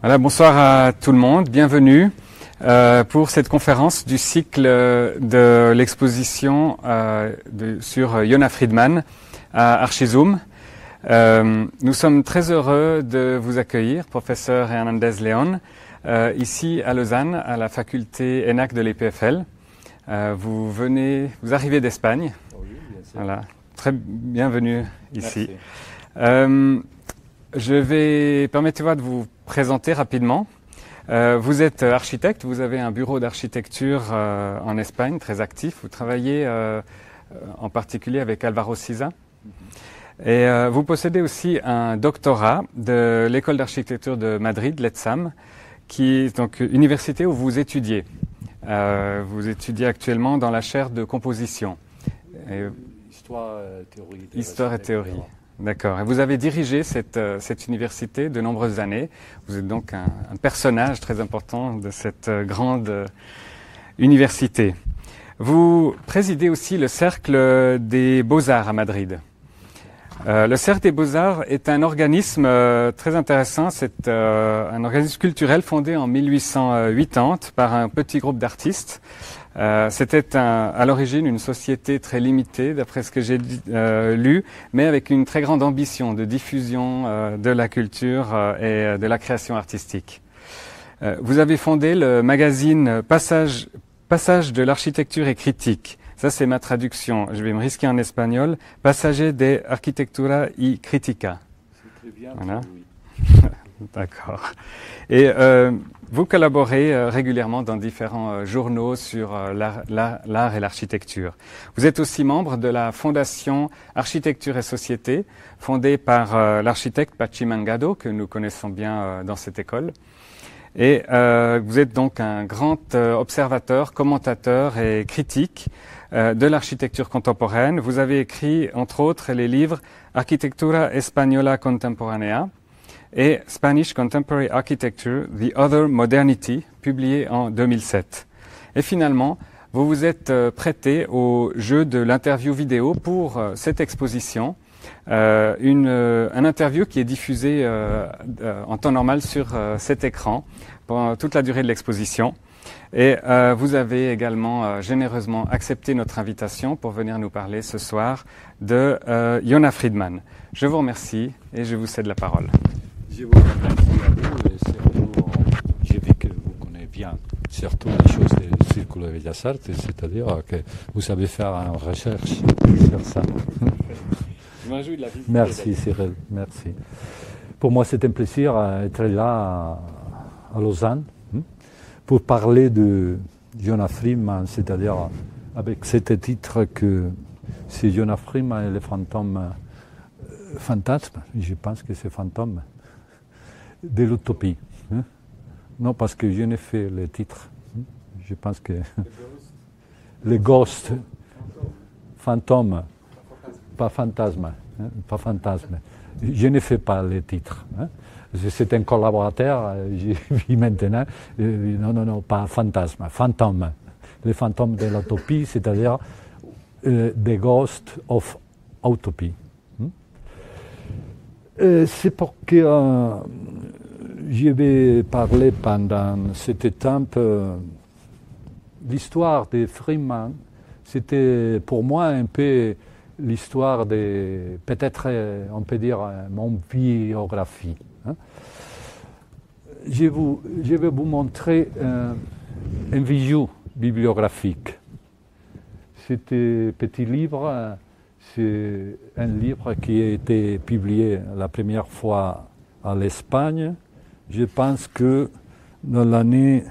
Voilà, bonsoir à tout le monde, bienvenue pour cette conférence du cycle de l'exposition sur Yona Friedman à Archizoom. Nous sommes très heureux de vous accueillir, professeur Hernandez León, ici à Lausanne, à la faculté ENAC de l'EPFL. Vous arrivez d'Espagne. Oui, bien sûr. Voilà, très bienvenue ici. Merci. Permettez-moi de vous présenter rapidement. Vous êtes architecte, vous avez un bureau d'architecture en Espagne très actif. Vous travaillez en particulier avec Álvaro Siza. Et vous possédez aussi un doctorat de l'école d'architecture de Madrid, l'ETSAM, qui est donc une université où vous étudiez. Vous étudiez actuellement dans la chaire de composition. Histoire et théorie. D'accord. Et vous avez dirigé cette université de nombreuses années. Vous êtes donc un personnage très important de cette grande université. Vous présidez aussi le Cercle des Beaux-Arts à Madrid. Le Cercle des Beaux-Arts est un organisme très intéressant. C'est un organisme culturel fondé en 1880 par un petit groupe d'artistes. C'était à l'origine une société très limitée, d'après ce que j'ai lu, mais avec une très grande ambition de diffusion de la culture et de la création artistique. Vous avez fondé le magazine Passage de l'architecture et critique. Ça, c'est ma traduction. Je vais me risquer en espagnol. Passage de Arquitectura y Crítica. C'est très bien. Voilà. Oui. D'accord. Et vous collaborez régulièrement dans différents journaux sur l'art et l'architecture. Vous êtes aussi membre de la Fondation Architecture et Société, fondée par l'architecte Pachi Mangado, que nous connaissons bien dans cette école. Et vous êtes donc un grand observateur, commentateur et critique de l'architecture contemporaine. Vous avez écrit, entre autres, les livres Arquitectura Española Contemporánea et Spanish Contemporary Architecture, The Other Modernity, publié en 2007. Et finalement, vous vous êtes prêté au jeu de l'interview vidéo pour cette exposition, un interview qui est diffusé en temps normal sur cet écran pendant toute la durée de l'exposition. Et vous avez également généreusement accepté notre invitation pour venir nous parler ce soir de Yona Friedman. Je vous remercie et je vous cède la parole. Je vous remercie à vous et surtout, j'ai vu que vous connaissez bien surtout les choses du Círculo de Bellas Artes, c'est-à-dire que vous savez faire une recherche sur ça. Je me réjouis de la visite. Merci Cyril, merci. Pour moi c'est un plaisir d'être là à Lausanne pour parler de Yona Friedman, c'est-à-dire avec ce titre que c'est Yona Friedman et le fantasme, je pense que c'est fantôme de l'utopie. Non, parce que je n'ai fait le titre. Je pense que le ghost, fantôme, pas fantasme, pas fantasme. Je ne fais pas le titre. C'est un collaborateur, j'ai vu maintenant. Non, pas fantasme, fantôme. Le fantôme de l'utopie, c'est-à-dire the ghost of utopie. C'est pour que je vais parler pendant cette étape. L'histoire de Friedman, c'était pour moi un peu l'histoire de, peut-être on peut dire, mon biographie. Je vais vous montrer un visuel bibliographique. C'est un petit livre. C'est un livre qui a été publié la première fois à l'Espagne. Je pense que dans l'année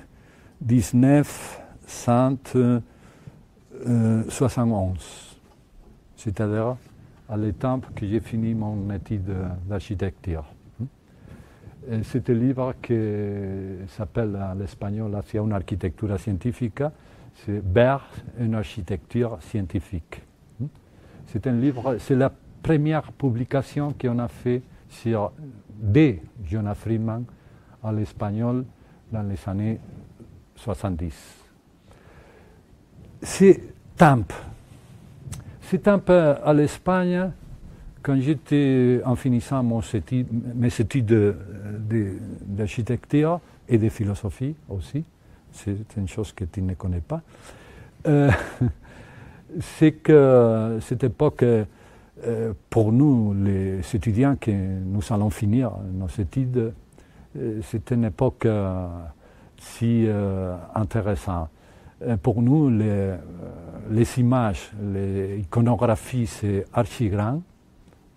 1971, c'est-à-dire à l'étape que j'ai fini mon étude d'architecture. C'est un livre qui s'appelle en espagnol Hacia una arquitectura científica, c'est vers une architecture scientifique. C'est un livre, c'est la première publication qu'on a fait sur des Yona Friedman à l'espagnol dans les années 70. C'est temps à l'Espagne, quand j'étais en finissant mes études d'architecture et de philosophie aussi. C'est une chose que tu ne connais pas. C'est que cette époque, pour nous, les étudiants que nous allons finir nos études, c'est une époque si intéressante. Pour nous, les images, l'iconographie, c'est archi grand,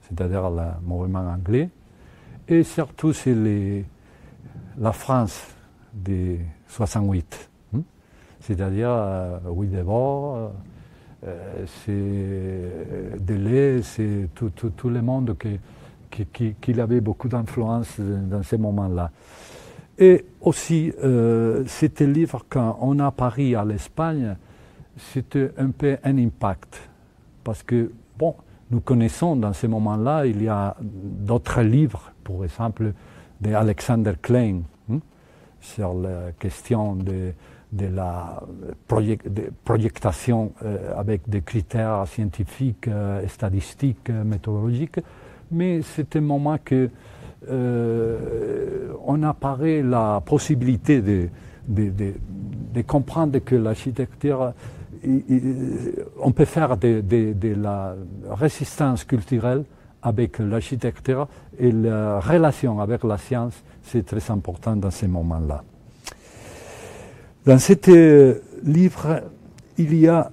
c'est-à-dire le mouvement anglais, et surtout c'est la France de 68, c'est-à-dire Louis Debord, c'est Deleuze, c'est tout le monde qui avait beaucoup d'influence dans ces moments-là. Et aussi, c'était livre, quand on a Paris à l'Espagne, c'était un peu un impact. Parce que, bon, nous connaissons dans ces moments-là, il y a d'autres livres, par exemple, d'Alexander Klein, sur la question de la projection avec des critères scientifiques, statistiques, méthodologiques. Mais c'est un moment que on apparaît la possibilité de comprendre que l'architecture, on peut faire de la résistance culturelle avec l'architecture, et la relation avec la science, c'est très important dans ces moments-là. Dans ce livre, il y a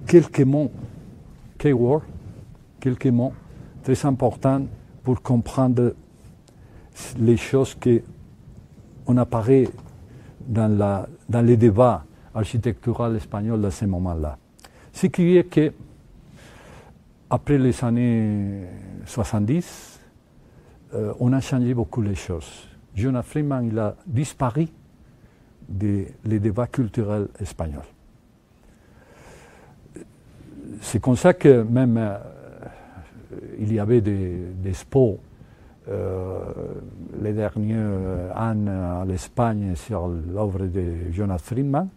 quelques mots, keywords, quelques mots très importants pour comprendre les choses qu'on apparaît dans les débats architecturaux espagnols dans ce moment-là. Ce qui est que, après les années 70, on a changé beaucoup les choses. Jonas Friedman, il a disparu des débats culturels espagnols. C'est comme ça que même il y avait des expos les dernières années à l'Espagne sur l'œuvre de Jonas Friedman,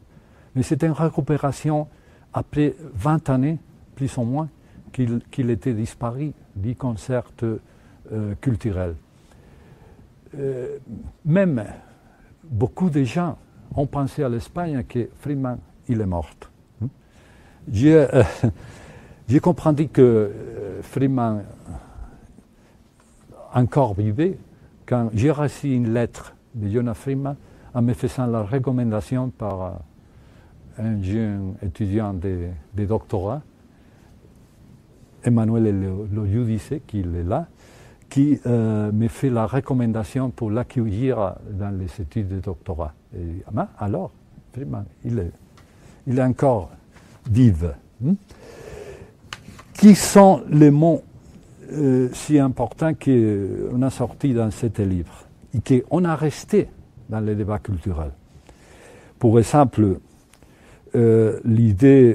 mais c'était une récupération après 20 années, plus ou moins, qu'il était disparu du concert culturel. Même beaucoup de gens ont pensé à l'Espagne que Friedman, il est mort. J'ai compris que Friedman encore vivait quand j'ai reçu une lettre de Jonas Friedman en me faisant la recommandation par un jeune étudiant de doctorat, Emmanuel Lojudice, qui est là, qui me fait la recommandation pour l'accueillir dans les études de doctorat. Et, alors, Friedman, il est encore vivant. Qui sont les mots si importants qu'on a sortis dans ce livre et qu'on a resté dans les débats culturels? Par exemple, l'idée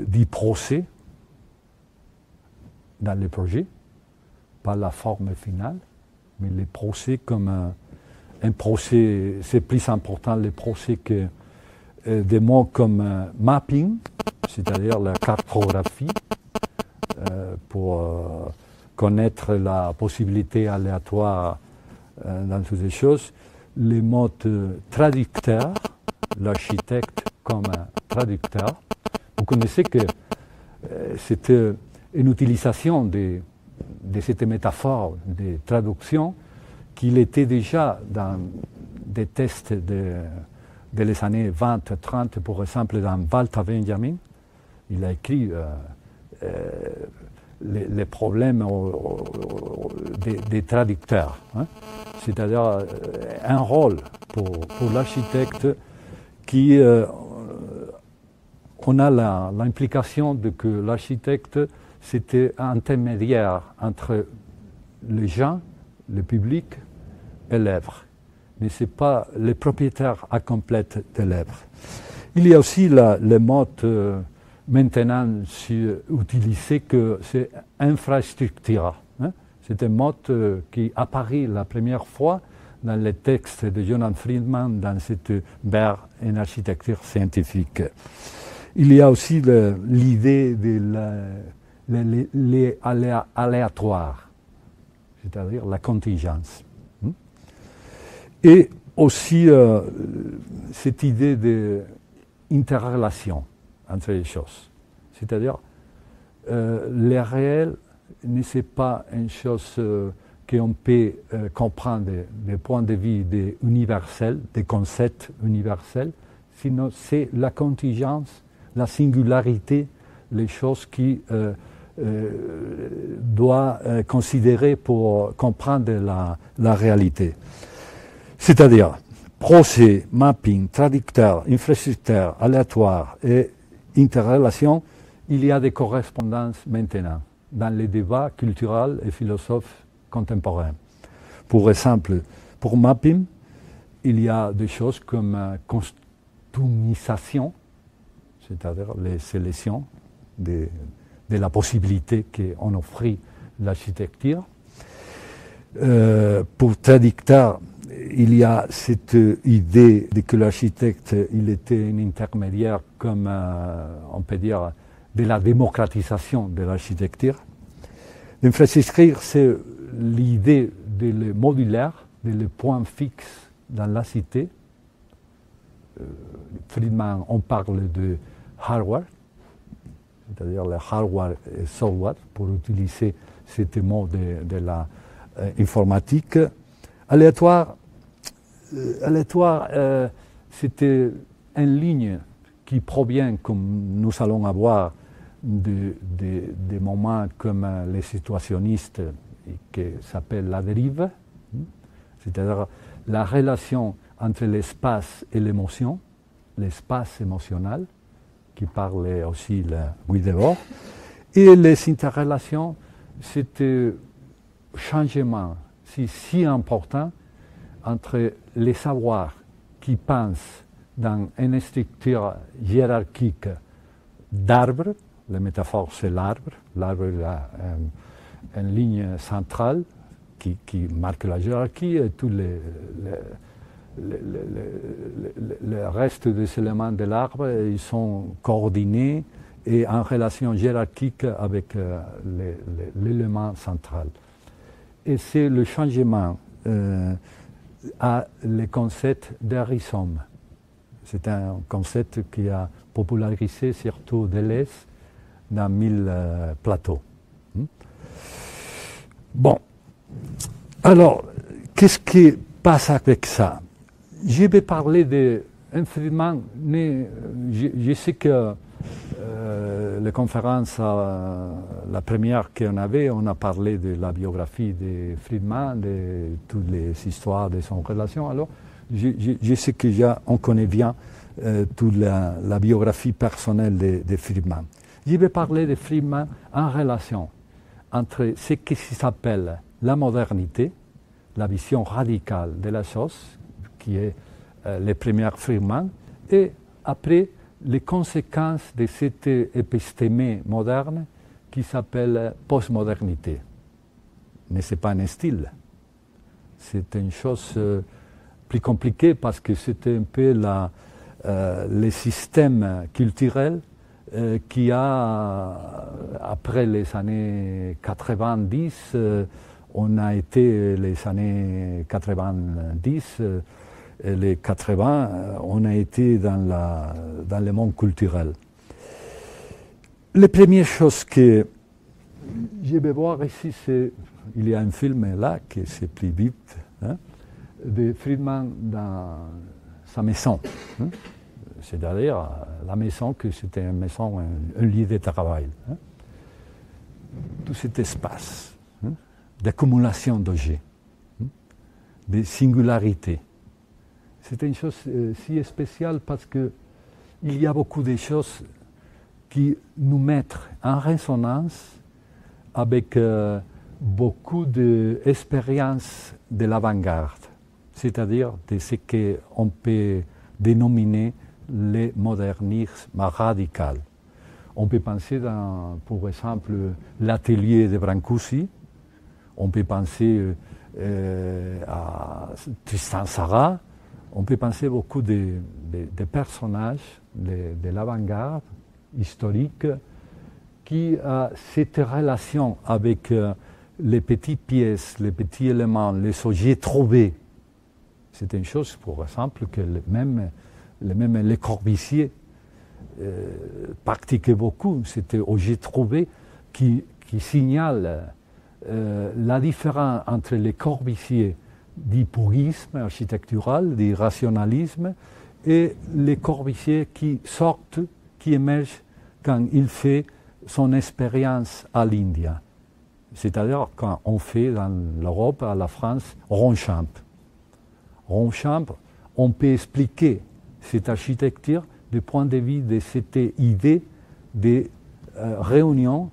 du procès dans les projets, pas la forme finale, mais les procès comme un procès, c'est plus important les procès que des mots comme mapping, c'est-à-dire la cartographie, pour connaître la possibilité aléatoire dans toutes les choses, les mots traducteurs, l'architecte comme traducteur. Vous connaissez que c'était une utilisation de cette métaphore de traduction qu'il était déjà dans des tests de les années 20-30, par exemple dans Walter Benjamin. Il a écrit les problèmes des traducteurs, c'est-à-dire un rôle pour l'architecte qui on a l'implication de que l'architecte c'était un intermédiaire entre les gens, le public et l'œuvre, mais ce n'est pas le propriétaire à complète de l'œuvre. Il y a aussi le mode maintenant utilisé que c'est infrastructure. C'est un mode qui apparaît la première fois dans les textes de Jonas Friedman dans cette vers en architecture scientifique. Il y a aussi l'idée de l'aléatoire, c'est-à-dire la contingence. Et aussi cette idée d'interrelation entre les choses. C'est-à-dire, le réel ne c'est pas une chose qu'on peut comprendre des points de vue universels, des concepts universels, sinon c'est la contingence, la singularité, les choses qui doit considérer pour comprendre la réalité. C'est-à-dire, procès, mapping, traducteur, infrastructure, aléatoire et interrelation, il y a des correspondances maintenant dans les débats culturels et philosophes contemporains. Pour exemple, pour mapping, il y a des choses comme costumisation, c'est-à-dire les sélections de la possibilité qu'on offrit l'architecture. Pour traducteur, il y a cette idée de que l'architecte il était un intermédiaire, comme on peut dire, de la démocratisation de l'architecture. L'infrastructure, c'est l'idée de le modulaire, de le point fixe dans la cité. Friedman, on parle de hardware, c'est-à-dire le hardware et software, pour utiliser ce mot de l'informatique. Aléatoire, c'était une ligne qui provient, comme nous allons avoir, des moments comme les situationnistes, qui s'appelle la dérive, c'est-à-dire la relation entre l'espace et l'émotion, l'espace émotionnel, qui parlait aussi Guy Debord, et les interrelations, c'était changement si important entre les savoirs qui pensent dans une structure hiérarchique d'arbres, la métaphore c'est l'arbre a une ligne centrale qui marque la hiérarchie et tous le reste des éléments de l'arbre ils sont coordonnés et en relation hiérarchique avec l'élément central. Et c'est le changement à le concept d'Harrison. C'est un concept qui a popularisé surtout Deleuze dans 1000 plateaux. Bon, alors, qu'est-ce qui passe avec ça? Je vais parler d'un Friedman, je sais que les conférences, la première qu'on avait, on a parlé de la biographie de Friedman, de toutes les histoires de son relation. Alors, je sais que on connaît bien toute la biographie personnelle de Friedman. Je vais parler de Friedman en relation entre ce qui s'appelle la modernité, la vision radicale de la chose, qui est les premières Friedman, et après les conséquences de cette épistémée moderne qui s'appelle postmodernité. Mais ce n'est pas un style, c'est une chose plus compliquée parce que c'était un peu le système culturel qui a, après les années 90, on a été les années 90, les 80, on a été dans le monde culturel. Les premières choses que je vais voir ici, il y a un film là, qui c'est plus vite, de Friedman dans sa maison. C'est-à-dire la maison, que c'était une maison, un lieu de travail. Tout cet espace d'accumulation d'objets, de singularité. C'est une chose si spéciale parce qu'il y a beaucoup de choses qui nous mettent en résonance avec beaucoup d'expériences de l'avant-garde, c'est-à-dire de ce qu'on peut dénominer le modernisme radical. On peut penser dans, par exemple, l'atelier de Brancusi, on peut penser à Tristan Tzara, on peut penser beaucoup de personnages de l'avant-garde historique qui a cette relation avec les petites pièces, les petits éléments, les objets trouvés. C'est une chose, pour exemple, que même les Corbusier pratiquaient beaucoup. C'était Auger Trouvé qui signale la différence entre les Corbusier du purisme architectural, du rationalisme, et les Corbusier qui sortent, qui émergent quand il fait son expérience à l'Inde. C'est-à-dire quand on fait dans l'Europe, à la France, Ronchamp. Ronchamp, on peut expliquer cette architecture du point de vue de cette idée de réunion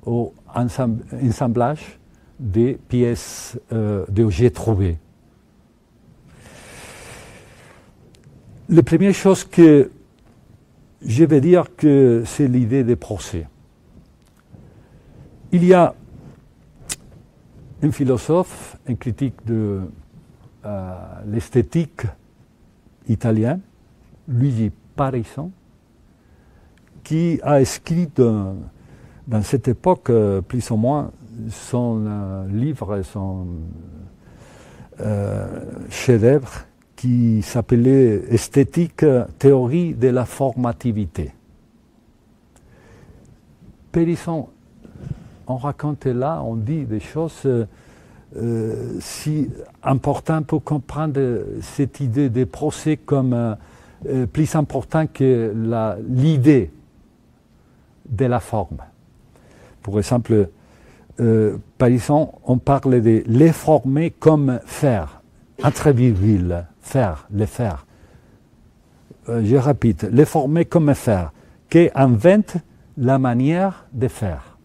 ou assemblage des pièces d'Auger Trouvé. La première chose que je vais dire que c'est l'idée des procès. Il y a un philosophe, un critique de l'esthétique italien, Luigi Parisson, qui a écrit dans cette époque, plus ou moins, son livre, son chef-d'œuvre, qui s'appelait Esthétique, théorie de la formativité. Parisson, on raconte là, on dit des choses si importantes pour comprendre cette idée des procès comme plus important que l'idée de la forme. Par exemple, Parisson, on parle de les former comme faire, entre virgules, faire, les faire. Je répète, les former comme faire, qui invente la manière de faire.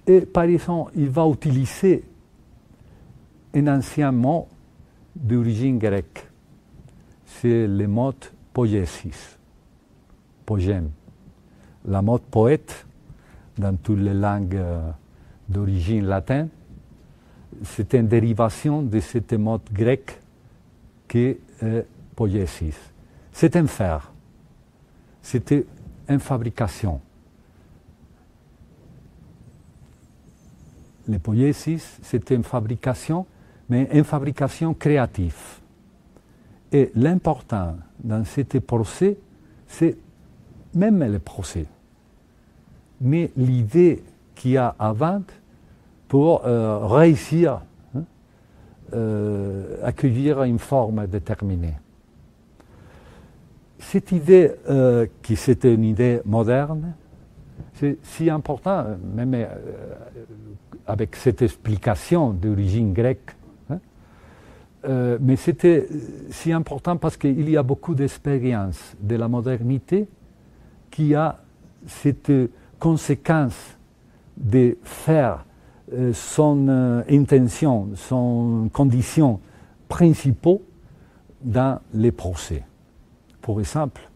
Et Parisson, il va utiliser un ancien mot d'origine grecque. C'est le mot poiesis, pogème. La mot poète, dans toutes les langues d'origine latine, c'est une dérivation de ce mot grec qui est poiesis. C'est un faire, c'était une fabrication. Le poiesis, c'était une fabrication, mais une fabrication créative. Et l'important dans ce procès, c'est même le procès, mais l'idée qu'il y a avant pour réussir accueillir une forme déterminée. Cette idée, qui c'était une idée moderne, c'est si important, même avec cette explication d'origine grecque, mais c'était si important parce qu'il y a beaucoup d'expériences de la modernité qui a cette conséquence de faire son intention, son condition principale dans les procès. Par exemple,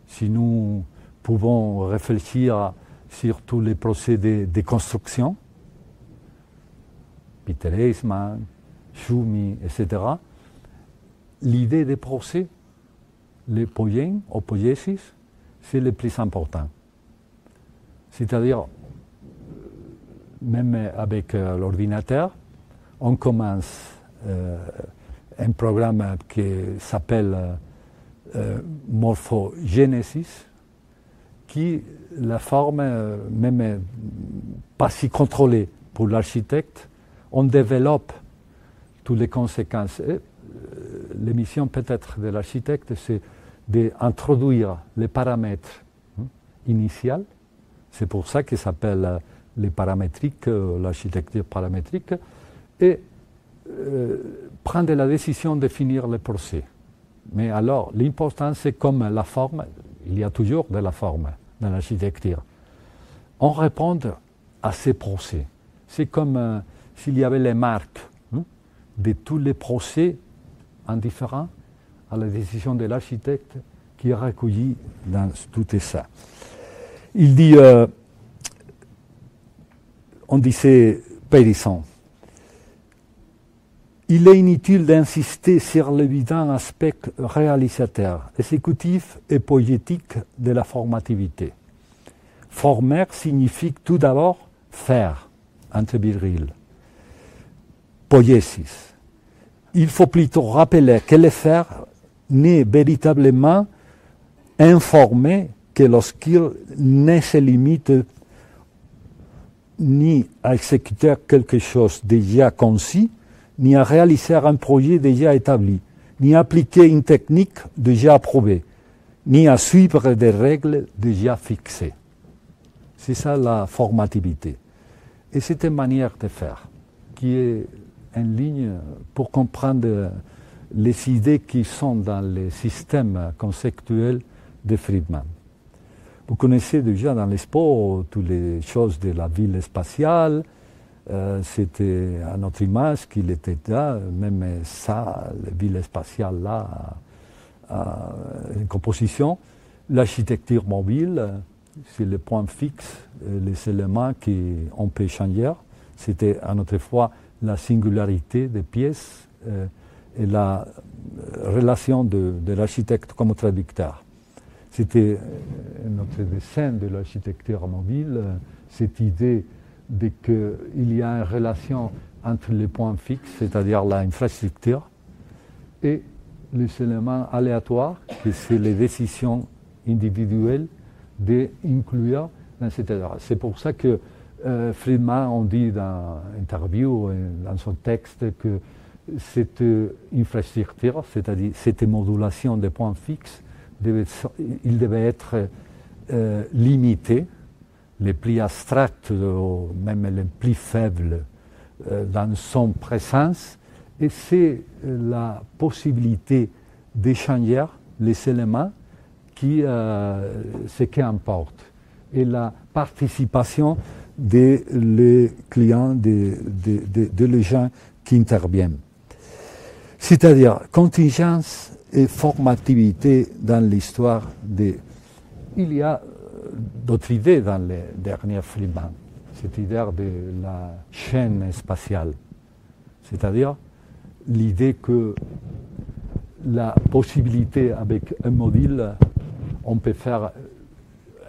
si nous pouvons réfléchir sur tous les procès de construction, Peter Eisman, Schumi, etc., l'idée des procès, les poiens ou poiesis, c'est le plus important. C'est-à-dire, même avec l'ordinateur, on commence un programme qui s'appelle Morphogenesis, qui la forme, même pas si contrôlée pour l'architecte, on développe toutes les conséquences. L'émission peut-être de l'architecte, c'est d'introduire les paramètres initiaux. C'est pour ça qu'il s'appelle les paramétriques, l'architecture paramétrique, et prendre la décision de finir le procès. Mais alors, l'important, c'est comme la forme, il y a toujours de la forme dans l'architecture. On répond à ces procès. C'est comme s'il y avait les marques de tous les procès indifférents à la décision de l'architecte qui est recueilli dans tout ça. Il dit, on disait Parisson, il est inutile d'insister sur l'évident aspect réalisateur, exécutif et poétique de la formativité. Former signifie tout d'abord faire, entre virgules. Poiesis. il faut plutôt rappeler que le faire n'est véritablement informé que lorsqu'il ne se limite ni à exécuter quelque chose déjà concis, ni à réaliser un projet déjà établi, ni à appliquer une technique déjà approuvée, ni à suivre des règles déjà fixées. C'est ça la formativité. Et c'est une manière de faire qui est en ligne pour comprendre les idées qui sont dans les systèmes conceptuels de Friedman. Vous connaissez déjà dans les sports toutes les choses de la ville spatiale. C'était à notre image qu'il était là, même ça, la ville spatiale là, une composition. L'architecture mobile, c'est le point fixe, les éléments qu'on peut changer. C'était à notre fois la singularité des pièces et la relation de l'architecte comme traducteur. C'était notre dessin de l'architecture mobile, cette idée qu'il y a une relation entre les points fixes, c'est-à-dire l'infrastructure, et les éléments aléatoires, que c'est les décisions individuelles d'inclure dans cette œuvre. C'est pour ça que Friedman, on dit dans l'interview, dans son texte, que cette infrastructure, c'est-à-dire cette modulation des points fixes, il devait être limité, les plus abstracts, même les plus faibles, dans son présence, et c'est la possibilité d'échanger les éléments ce qui importe, et la participation des clients, des gens qui interviennent. C'est-à-dire contingence et formativité dans l'histoire Il y a d'autres idées dans les derniers Friedman, cette idée de la chaîne spatiale, c'est-à-dire l'idée que la possibilité avec un module, on peut faire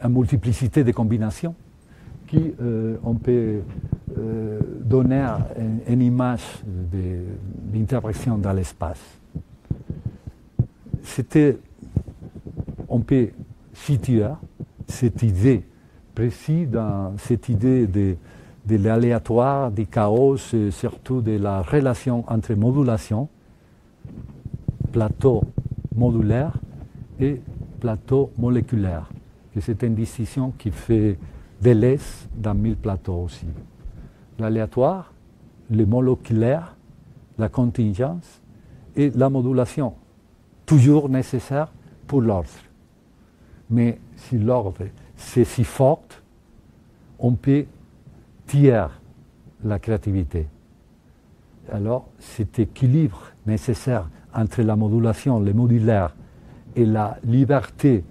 une multiplicité de combinations qui on peut donner une image d'interaction dans l'espace. On peut situer cette idée précise dans cette idée de l'aléatoire, du chaos, et surtout de la relation entre modulation, plateau modulaire et plateau moléculaire. Et c'est une distinction qui fait Deleuze dans 1000 plateaux aussi. L'aléatoire, le moléculaire, la contingence et la modulation, toujours nécessaire pour l'ordre. Mais si l'ordre c'est si fort, on peut tirer la créativité. Alors cet équilibre nécessaire entre la modulation, le modulaire et la liberté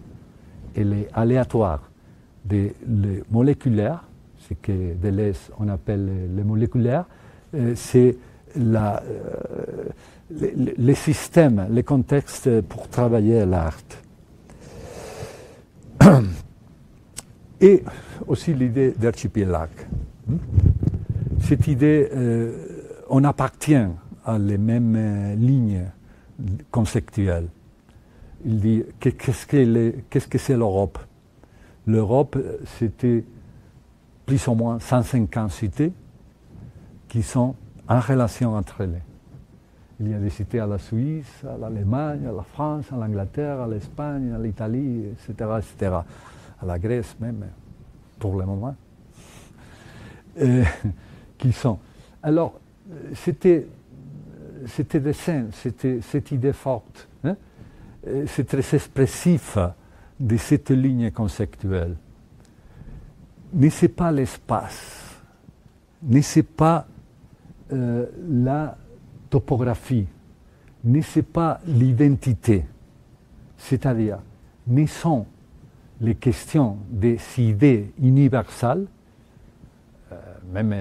et l'aléatoire des moléculaires, ce que Deleuze on appelle les moléculaires, c'est les systèmes, les contextes pour travailler l'art. Et aussi l'idée d'archipélague. Cette idée, on appartient à les mêmes lignes conceptuelles. Il dit qu'est-ce que c'est l'Europe? L'Europe, c'était plus ou moins 150 cités qui sont en relation entre elles. Il y a des cités à la Suisse, à l'Allemagne, à la France, à l'Angleterre, à l'Espagne, à l'Italie, etc., etc., à la Grèce même, pour le moment, qui sont. Alors, c'était des scènes, c'était cette idée forte, hein? C'est très expressif de cette ligne conceptuelle. Mais ce n'est pas l'espace, mais ce n'est pas la topographie, mais ce n'est pas l'identité, c'est-à-dire, mais sont les questions des idées universelles, même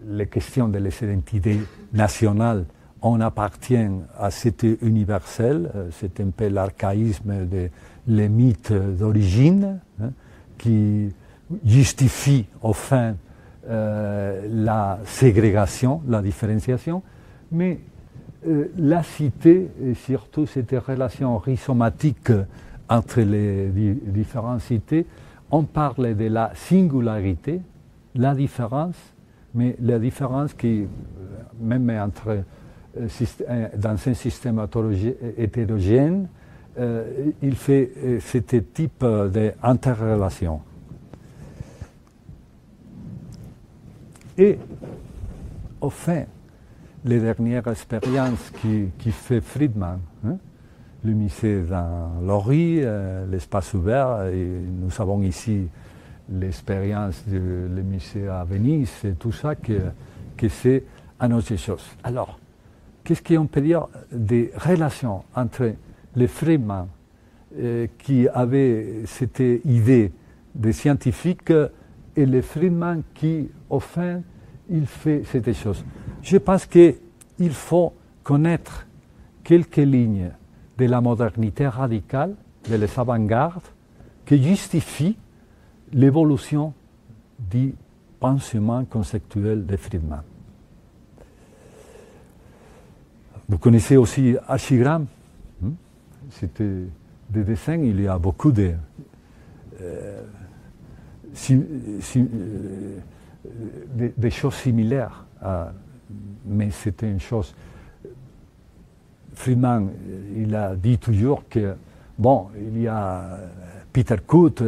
les questions des identités nationales, on appartient à cet universel, c'est un peu l'archaïsme des mythes d'origine, hein, qui justifie au fin la ségrégation, la différenciation, mais la cité, et surtout cette relation rhizomatique entre les différentes cités, on parle de la singularité, la différence, mais la différence qui, même entre, dans un système hétérogène, il fait ce type d'interrelation. Et au fin, les dernières expériences qui fait Friedman, le musée dans Lori, l'espace ouvert, et nous avons ici l'expérience du musée à Venise, et tout ça, que c'est une autre chose. Alors, qu'est-ce qu'on peut dire des relations entre les Friedman qui avaient cette idée des scientifiques et les Friedman qui, au fin, il fait cette chose. Je pense qu'il faut connaître quelques lignes de la modernité radicale, de les avant-gardes, qui justifient l'évolution du pensement conceptuel de Friedman. Vous connaissez aussi Archigram, c'était des dessins, il y a beaucoup de choses similaires, mais c'était une chose. Friedman, il a dit toujours que, bon, il y a Peter Kutt,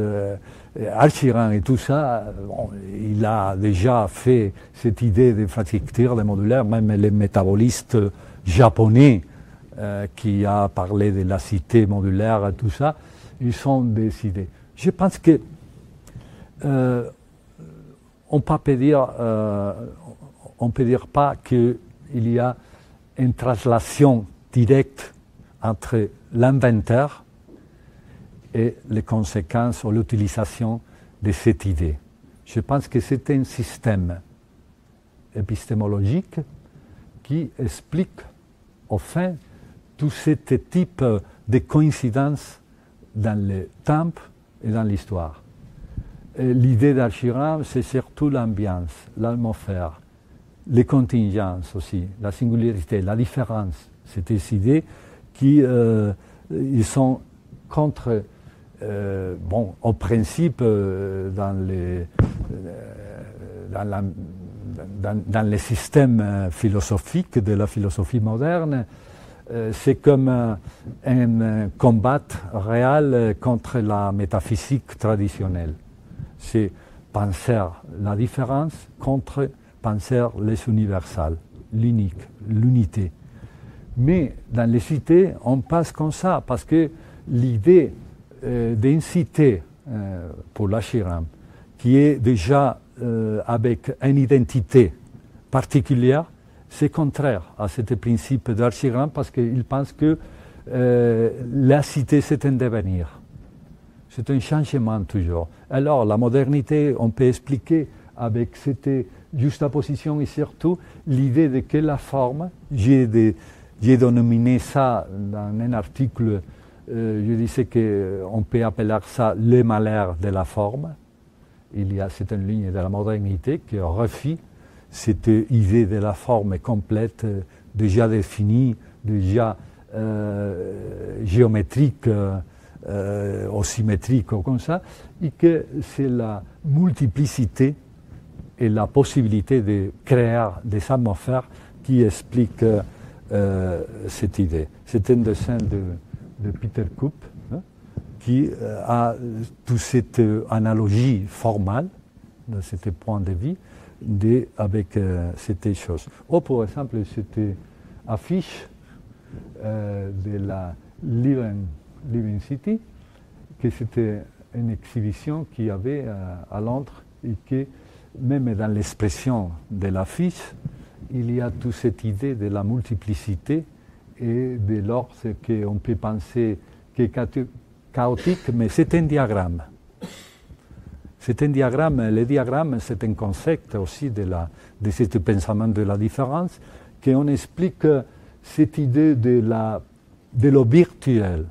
Archiran et tout ça, bon, il a déjà fait cette idée d'infrastructure de modulaire, même les métabolistes japonais qui a parlé de la cité modulaire et tout ça, ils sont des idées. Je pense que on peut dire pas qu'il y a une translation directe entre l'inventeur et les conséquences ou l'utilisation de cette idée. Je pense que c'est un système épistémologique qui explique au fin tout ce type de coïncidences dans le temps et dans l'histoire. L'idée d'Archiram, c'est surtout l'ambiance, l'atmosphère, les contingences aussi, la singularité, la différence. C'est des idées qui ils sont contre, au principe, dans les systèmes philosophiques de la philosophie moderne, c'est comme un combat réel contre la métaphysique traditionnelle. C'est penser la différence contre penser les universels, l'unique, l'unité. Mais dans les cités, on passe comme ça, parce que l'idée d'une cité, pour l'Archiram, qui est déjà avec une identité particulière, c'est contraire à ce principe d'Archiram, parce qu'il pense que la cité, c'est un devenir. C'est un changement toujours. Alors, la modernité, on peut expliquer avec cette juxtaposition et surtout l'idée de que la forme, j'ai dénominé ça dans un article, je disais qu'on peut appeler ça le malheur de la forme. C'est une ligne de la modernité qui refie cette idée de la forme complète, déjà définie, déjà géométrique, ou symétrique, ou comme ça, et que c'est la multiplicité et la possibilité de créer des atmosphères qui expliquent cette idée. C'est un dessin de Peter Kupp, qui a toute cette analogie formale, de ce point de vue, avec cette chose. Ou par exemple, cette affiche de la Living City, que c'était une exhibition qu'il y avait à Londres et que même dans l'expression de l'affiche, il y a toute cette idée de la multiplicité et de l'ordre qu'on peut penser qui est chaotique, mais c'est un diagramme. C'est un diagramme. Le diagramme, c'est un concept aussi de ce pensement de la différence, qu'on explique cette idée de le virtuel.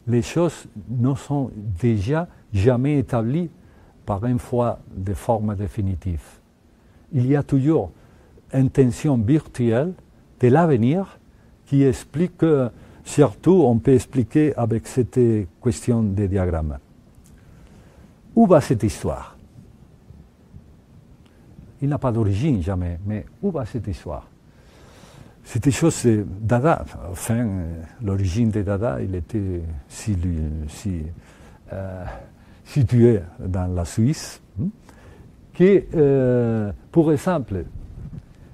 Les choses ne sont déjà jamais établies par une fois de forme définitive. Il y a toujours une tension virtuelle de l'avenir qui explique, surtout on peut expliquer avec cette question des diagrammes. Où va cette histoire? Il n'a pas d'origine jamais, mais où va cette histoire? Cette chose, c'est Dada. Enfin, l'origine de Dada, il était situé dans la Suisse, que, pour exemple,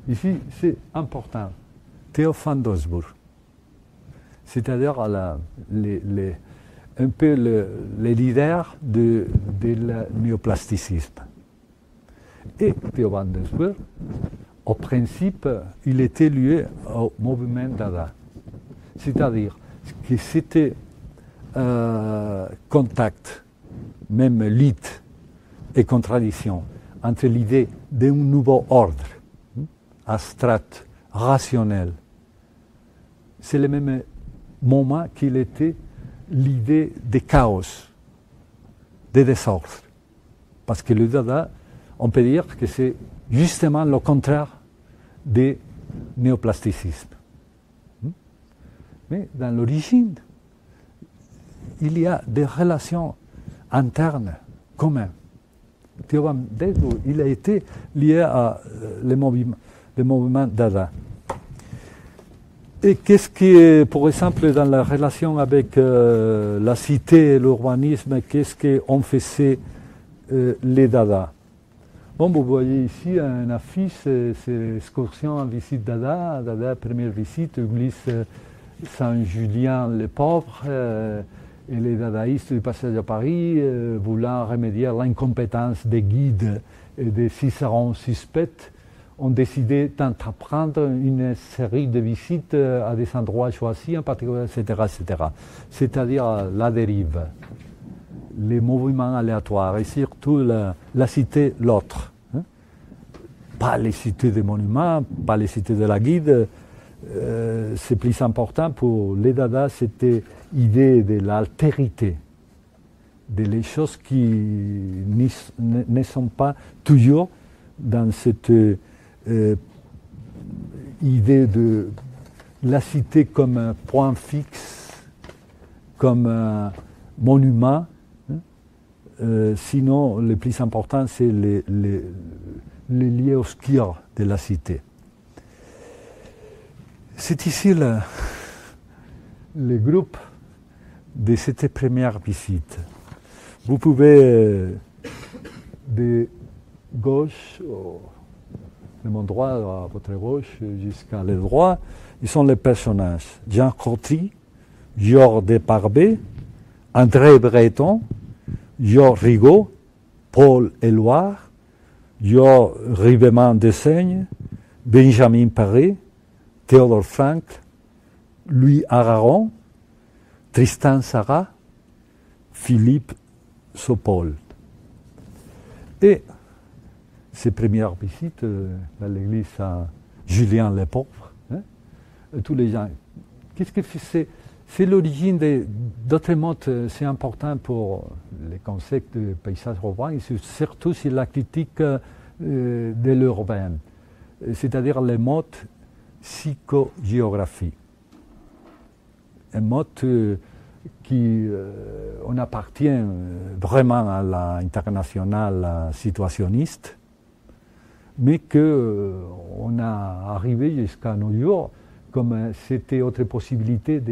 ici, c'est important, Théophane d'Augsbourg, c'est-à-dire un peu les leaders du néoplasticisme. Et Théophane d'Augsbourg, au principe, il était lié au mouvement Dada. C'est-à-dire que c'était contact, même lutte et contradiction entre l'idée d'un nouveau ordre, abstrait, rationnel. C'est le même moment qu'il était l'idée de chaos, de désordre. Parce que le Dada, on peut dire que c'est justement le contraire du néoplasticisme. Mais dans l'origine, il y a des relations internes communes. Théophane d'Augsbourg, il a été lié à le mouvement Dada. Et qu'est-ce qui, par exemple, dans la relation avec la cité et l'urbanisme, qu'est-ce qu'on faisait les Dada? Bon, vous voyez ici un affiche, c'est excursion en visite Dada. Dada, première visite, église Saint-Julien-le-Pauvre, et les dadaïstes du passage à Paris, voulant remédier à l'incompétence des guides et des cicérons suspects, ont décidé d'entreprendre une série de visites à des endroits choisis, en particulier, etc., etc. C'est-à-dire la dérive, les mouvements aléatoires et surtout la cité l'autre. Pas les cités des monuments, pas les cités de la guide. C'est plus important pour les Dada, c'était l'idée de l'altérité, des choses qui ne sont pas toujours dans cette idée de la cité comme un point fixe, comme un monument. Sinon, le plus important, c'est les lieux obscurs de la cité. C'est ici le groupe de cette première visite. Vous pouvez de gauche, de mon droit à votre gauche jusqu'à le droit, ils sont les personnages. Jean Courtry, Georges Desparbet, André Breton, Georges Rigaud, Paul Éluard, Georges Ribéman-Dessaigne, Benjamin Paré, Théodore Frankl, Louis Aragon, Tristan Tzara, Philippe Saupold. Et ces premières visites dans l'église Saint-Julien-le-Pauvre, tous les gens. Qu'est-ce que c'est l'origine d'autres modes, c'est important pour les concepts de paysage urbain, et surtout sur la critique de l'urbain, c'est-à-dire les modes psychogéographie. Un mode qui on appartient vraiment à l'international situationniste, mais qu'on a arrivé jusqu'à nos jours comme c'était autre possibilité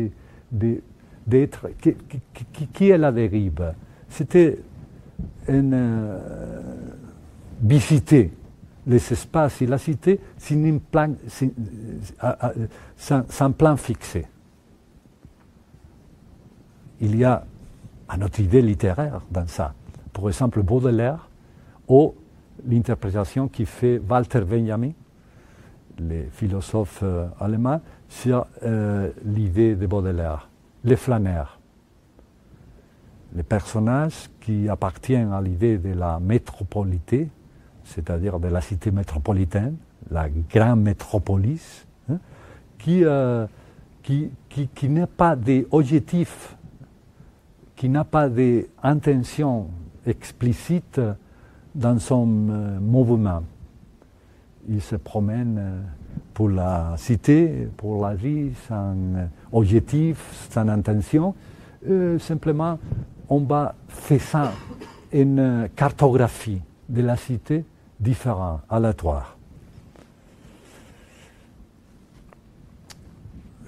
d'être. Qui est la dérive? C'était visiter les espaces et la cité sans plan fixé. Il y a une autre idée littéraire dans ça. Par exemple, Baudelaire ou l'interprétation qui fait Walter Benjamin, le philosophe allemand, sur l'idée de Baudelaire, les flâneurs. Les personnages qui appartiennent à l'idée de la métropolité, c'est-à-dire de la cité métropolitaine, la grande métropolis, qui n'a pas d'objectif, qui n'a pas d'intention explicite dans son mouvement. Il se promène pour la cité, pour la vie, sans objectif, sans intention. Simplement, on va faire une cartographie de la cité différente, aléatoire.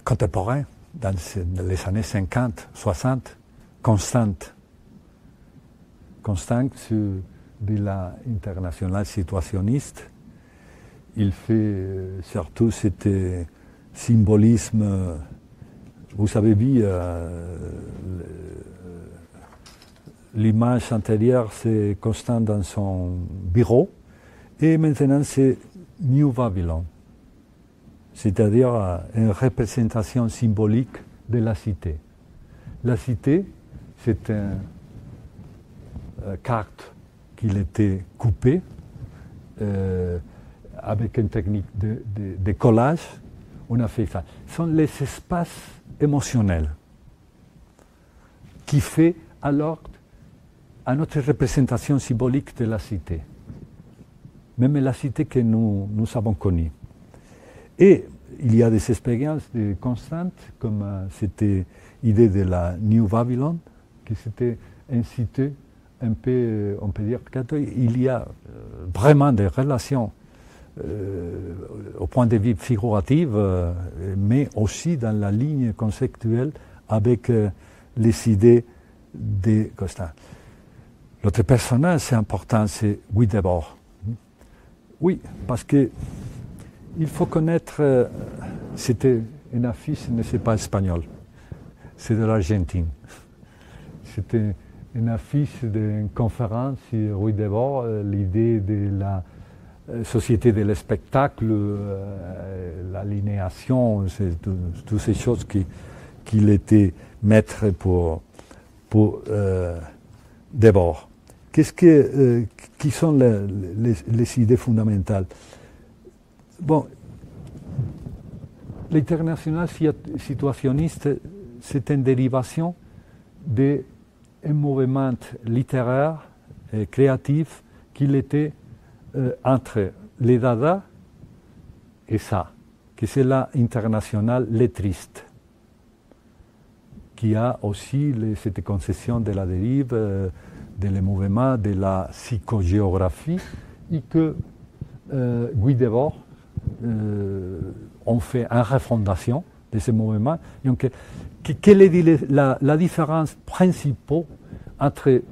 Contemporain, dans les années 50, 60, constante sur de l'international situationniste. Il fait surtout ce symbolisme. Vous avez vu l'image antérieure, c'est Constant dans son bureau, et maintenant c'est New Babylon, c'est-à-dire une représentation symbolique de la cité. La cité, c'est une carte qui était coupée avec une technique de collage. On a fait ça. Ce sont les espaces émotionnels qui fait alors à notre représentation symbolique de la cité, même la cité que nous avons connue. Et il y a des expériences constantes, comme cette idée de la New Babylon, qui c'était une cité un peu, on peut dire, il y a vraiment des relations au point de vue figuratif, mais aussi dans la ligne conceptuelle avec les idées de Constant. L'autre personnage, c'est important, c'est Guy Debord. Oui, parce que il faut connaître, c'était une affiche, ne c'est pas espagnol, c'est de l'Argentine. C'était une affiche d'une conférence sur Guy Debord, l'idée de la société de spectacle, l'aliénation, toutes ces choses qu'il était maître pour Debord. Qui sont les idées fondamentales? Bon, l'international situationniste, c'est une dérivation d'un mouvement littéraire et créatif qu'il était entre les Dada et ça, que c'est l'international lettriste, qui a aussi cette conception de la dérive, de les mouvements, de la psychogéographie, et que Guy Debord ont fait une refondation de ces mouvements. Donc, quelle est la différence principale entre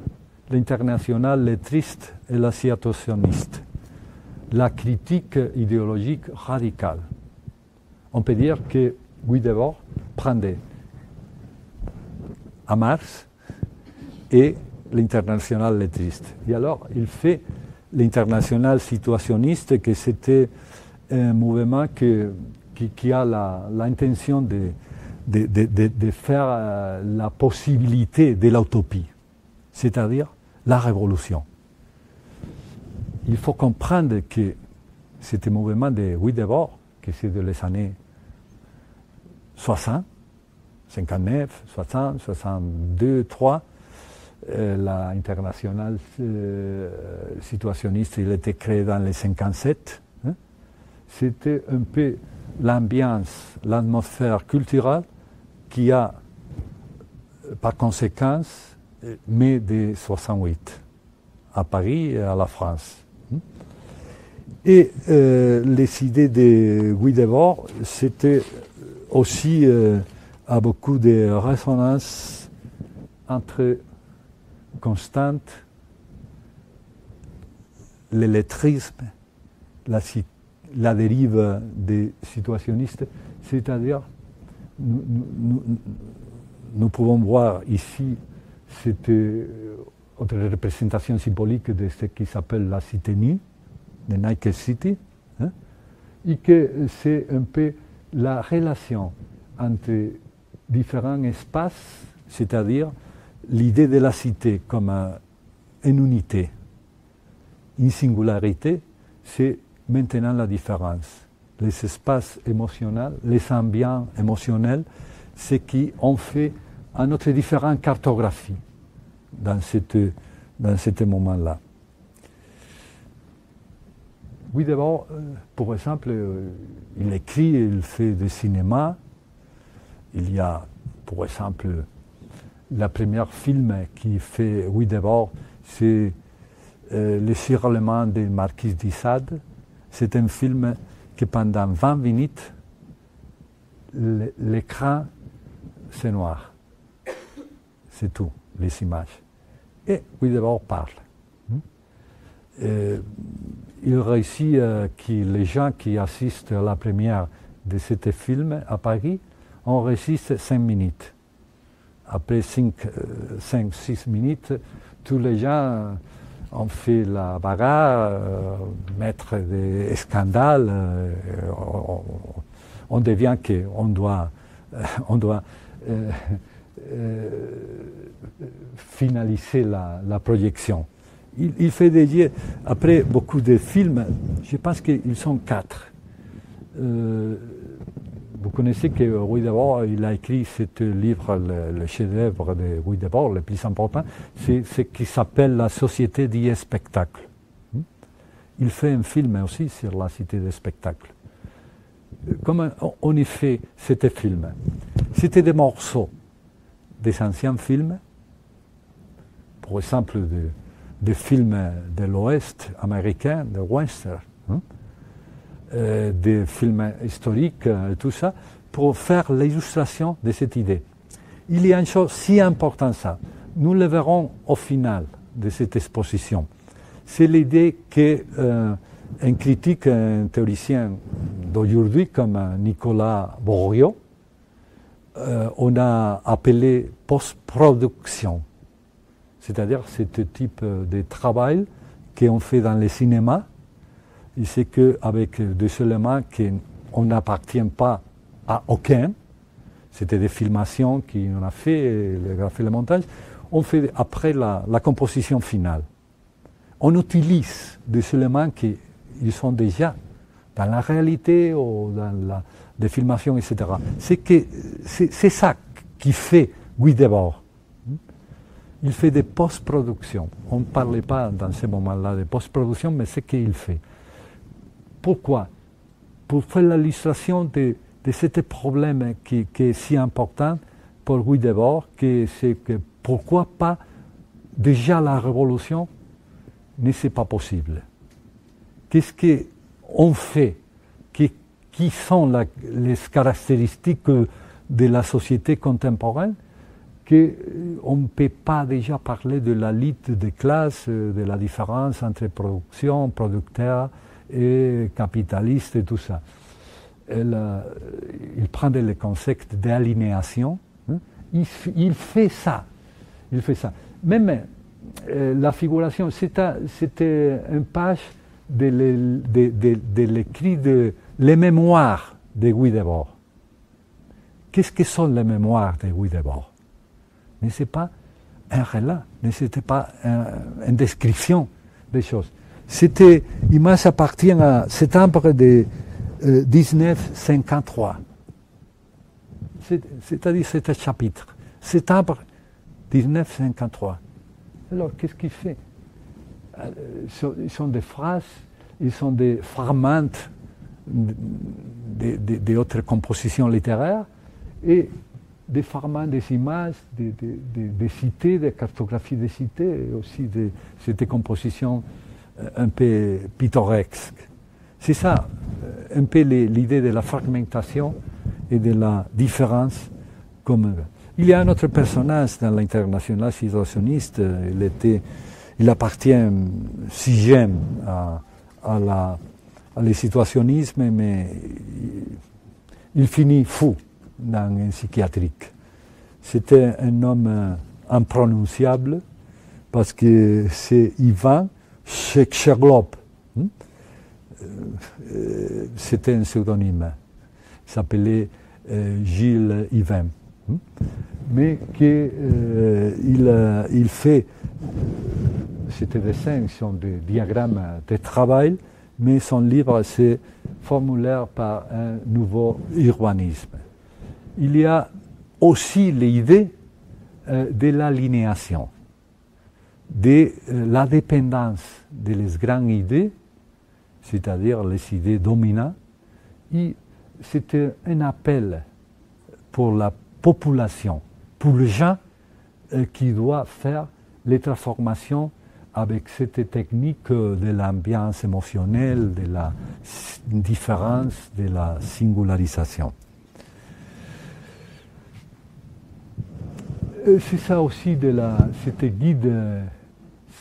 l'international lettriste et la situationniste? La critique idéologique radicale. On peut dire que Guy Debord prenait à Marx et l'international lettriste. Et alors, il fait l'international situationniste, que c'était un mouvement qui a l'intention de faire la possibilité de l'utopie, c'est-à-dire la révolution. Il faut comprendre que c'était un mouvement de Guy Debord, que c'est de les années 60, 59, 60, 62, 3. L'international situationniste, il était créé dans les 57. C'était un peu l'ambiance, l'atmosphère culturelle qui a, par conséquence, mai de 68, à Paris et à la France. Et les idées de Guy Debord, c'était aussi à beaucoup de résonances entre Constante, le lettrisme, la dérive des situationnistes, c'est-à-dire, nous pouvons voir ici cette autre représentation symbolique de ce qui s'appelle la cité nue, de Naked City, et que c'est un peu la relation entre différents espaces, c'est-à-dire l'idée de la cité comme une unité, une singularité, c'est maintenant la différence. Les espaces émotionnels, les ambiants émotionnels, c'est qui ont fait à notre différente cartographie dans ce moment-là. Oui, d'abord, par exemple, il écrit, il fait du cinéma. Il y a, par exemple, le premier film qu'il fait, oui, d'abord, c'est Le Sirolement de Marquise de Sade. C'est un film que pendant 20 minutes, l'écran, c'est noir. C'est tout, les images. Et oui, d'abord, parle. Il réussit que les gens qui assistent à la première de ce film à Paris, on résiste 5 minutes. Après 5-6 minutes, tous les gens ont fait la bagarre, mettre des scandales. On devient qu'on doit, finaliser la projection. Il fait des... Après beaucoup de films, je pense qu'ils sont 4. Vous connaissez que Guy Debord, il a écrit ce livre, le chef-d'œuvre de Guy Debord, le plus important, c'est ce qui s'appelle La Société du spectacle. Il fait un film aussi sur la Cité des spectacles. Comment on y fait ce film? C'était des morceaux des anciens films, par exemple des films de l'Ouest américain, de western, des films historiques, tout ça, pour faire l'illustration de cette idée. Il y a une chose si importante, ça, nous le verrons au final de cette exposition. C'est l'idée qu'un critique, un théoricien d'aujourd'hui comme Nicolas Bourriaud, on a appelé post-production. C'est-à-dire ce type de travail qu'on fait dans le cinéma, et c'est qu'avec des éléments qu'on n'appartient pas à aucun, c'était des filmations qu'on a fait, le montage, on fait après la composition finale. On utilise des éléments qui sont déjà dans la réalité ou dans des filmations, etc. C'est ça qui fait Guy Debord. Il fait des post-productions. On ne parlait pas dans ce moment-là de post-production, mais c'est ce qu'il fait. Pourquoi? Pour faire l'illustration de ce problème qui est si important pour Guy Debord, c'est que pourquoi pas déjà la révolution ne c'est pas possible. Qu'est-ce qu'on fait? Qui sont les caractéristiques de la société contemporaine qu'on ne peut pas déjà parler de la lutte des classes, de la différence entre production, producteur et capitaliste et tout ça. Il prend le concept d'aliénation, il fait ça. Même la figuration, c'était une page de l'écrit de les mémoires de Guy Debord. Qu'est-ce que sont les mémoires de Guy Debord? Mais ce n'est pas un relat, mais ce n'était pas une description des choses. Il m'appartient à septembre de 1953. C'est-à-dire c'est un chapitre. Septembre 1953. Alors, qu'est-ce qu'il fait? Ils sont des phrases, ils sont des fragments d'autres compositions littéraires et des fragments des images, des cités, des cartographies des cités, et aussi de cette composition un peu pittoresque. C'est ça, un peu l'idée de la fragmentation et de la différence. Il y a un autre personnage dans l'international situationniste, il appartient sixième à le situationnisme, mais il finit fou dans un psychiatrique. C'était un homme imprononciable parce que c'est Ivan Shekhlov. C'était un pseudonyme. Il s'appelait Gilles Yvain. Mais il fait, c'était des dessins, sont des diagrammes de travail, mais son livre c'est Formulaire par un nouveau urbanisme. Il y a aussi l'idée de l'aliénation, de la dépendance des grandes idées c'est-à-dire les idées dominantes. Et c'était un appel pour la population, pour les gens qui doivent faire les transformations avec cette technique de l'ambiance émotionnelle, de la différence, de la singularisation. C'est ça aussi de c'était guide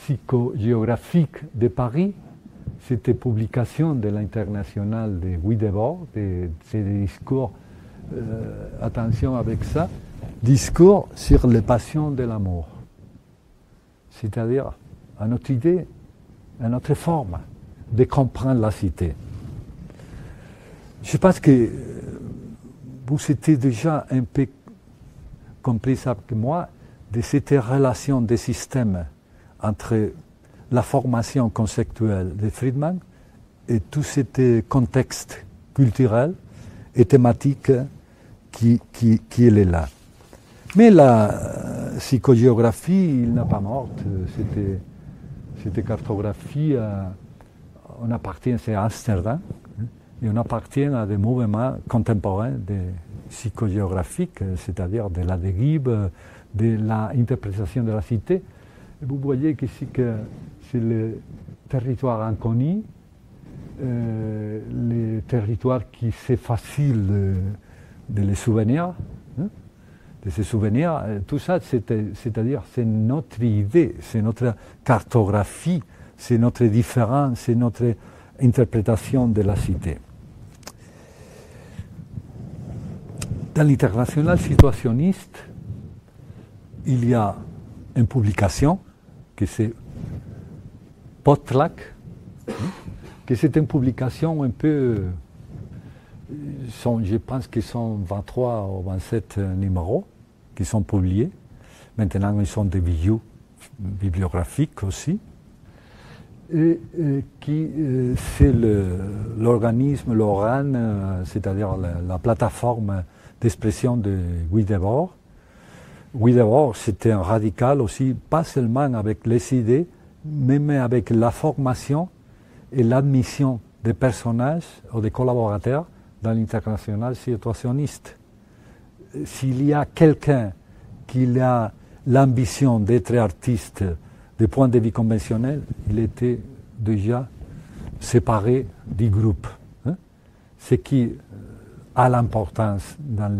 psychogéographique de Paris, cette publication de l'International de Guy Debord, c'est des discours, attention avec ça, discours sur les passions de l'amour. C'est-à-dire à notre idée, à notre forme de comprendre la cité. Je pense que vous étiez déjà un peu compris ça que moi, de cette relation des systèmes entre la formation conceptuelle de Friedman et tout ce contexte culturel et thématique qui est là. Mais la psychogéographie, il n'a pas morte. Cette cartographie, on appartient à Amsterdam et on appartient à des mouvements contemporains psychogéographiques, c'est-à-dire de la dérive, de l'interprétation de la cité. Et vous voyez qu'ici que c'est le territoire inconnu, les territoires qui c'est facile de les souvenir, de se souvenir, tout ça, c'est-à-dire c'est notre idée, c'est notre cartographie, c'est notre différence, c'est notre interprétation de la cité. Dans l'international situationniste, il y a une publication que c'est Potluck, que c'est une publication un peu, je pense qu'ils sont 23 ou 27 numéros qui sont publiés. Maintenant, ils sont des vidéos bibliographiques aussi. Et qui c'est l'organisme, l'ORAN, c'est-à-dire la plateforme d'expression de Guy Debord. Guy Debord, c'était un radical aussi, pas seulement avec les idées, mais avec la formation et l'admission des personnages ou des collaborateurs dans l'international situationniste. S'il y a quelqu'un qui a l'ambition d'être artiste du point de vue conventionnel, il était déjà séparé du groupe. Ce qui a l'importance dans